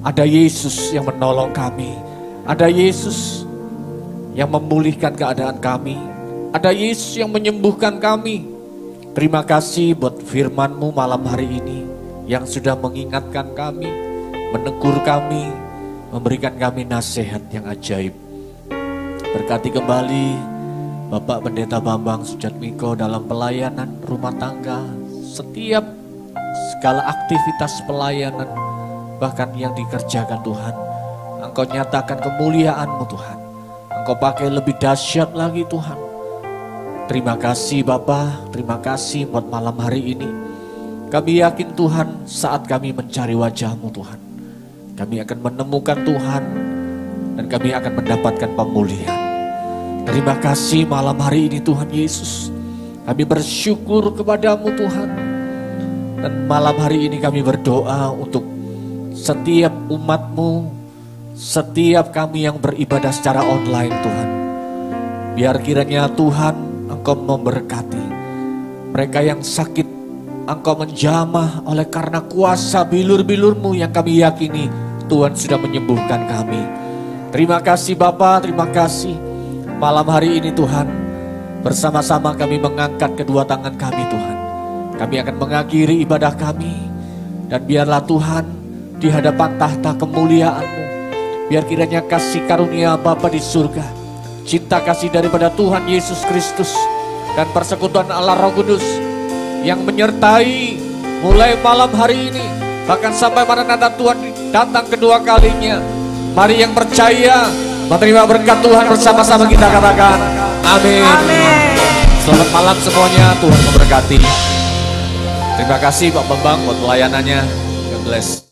ada Yesus yang menolong kami, ada Yesus yang memulihkan keadaan kami, ada Yesus yang menyembuhkan kami. Terima kasih buat firman-Mu malam hari ini yang sudah mengingatkan kami, menegur kami, memberikan kami nasihat yang ajaib. Berkati kembali Bapak Pendeta Bambang Sujatmiko dalam pelayanan rumah tangga, setiap segala aktivitas pelayanan bahkan yang dikerjakan Tuhan. Engkau nyatakan kemuliaan-Mu Tuhan. Engkau pakai lebih dahsyat lagi Tuhan. Terima kasih Bapa, terima kasih buat malam hari ini. Kami yakin Tuhan saat kami mencari wajah-Mu Tuhan, kami akan menemukan Tuhan dan kami akan mendapatkan pemulihan. Terima kasih malam hari ini Tuhan Yesus. Kami bersyukur kepada-Mu Tuhan. Dan malam hari ini kami berdoa untuk setiap umat-Mu, setiap kami yang beribadah secara online Tuhan. Biar kiranya Tuhan Engkau memberkati. Mereka yang sakit Engkau menjamah oleh karena kuasa bilur-bilur-Mu yang kami yakini Tuhan sudah menyembuhkan kami. Terima kasih Bapa, terima kasih. malam hari ini Tuhan, bersama-sama kami mengangkat kedua tangan kami Tuhan. Kami akan mengakhiri ibadah kami, dan biarlah Tuhan di hadapan tahta kemuliaan-Mu, biar kiranya kasih karunia Bapa di surga, cinta kasih daripada Tuhan Yesus Kristus, dan persekutuan Allah Roh Kudus yang menyertai mulai malam hari ini, bahkan sampai pada nanti Tuhan datang kedua kalinya. Mari yang percaya menerima berkat Tuhan bersama-sama kita katakan amin. Selamat malam semuanya, Tuhan memberkati. Terima kasih Pak Bambang buat pelayanannya. God bless.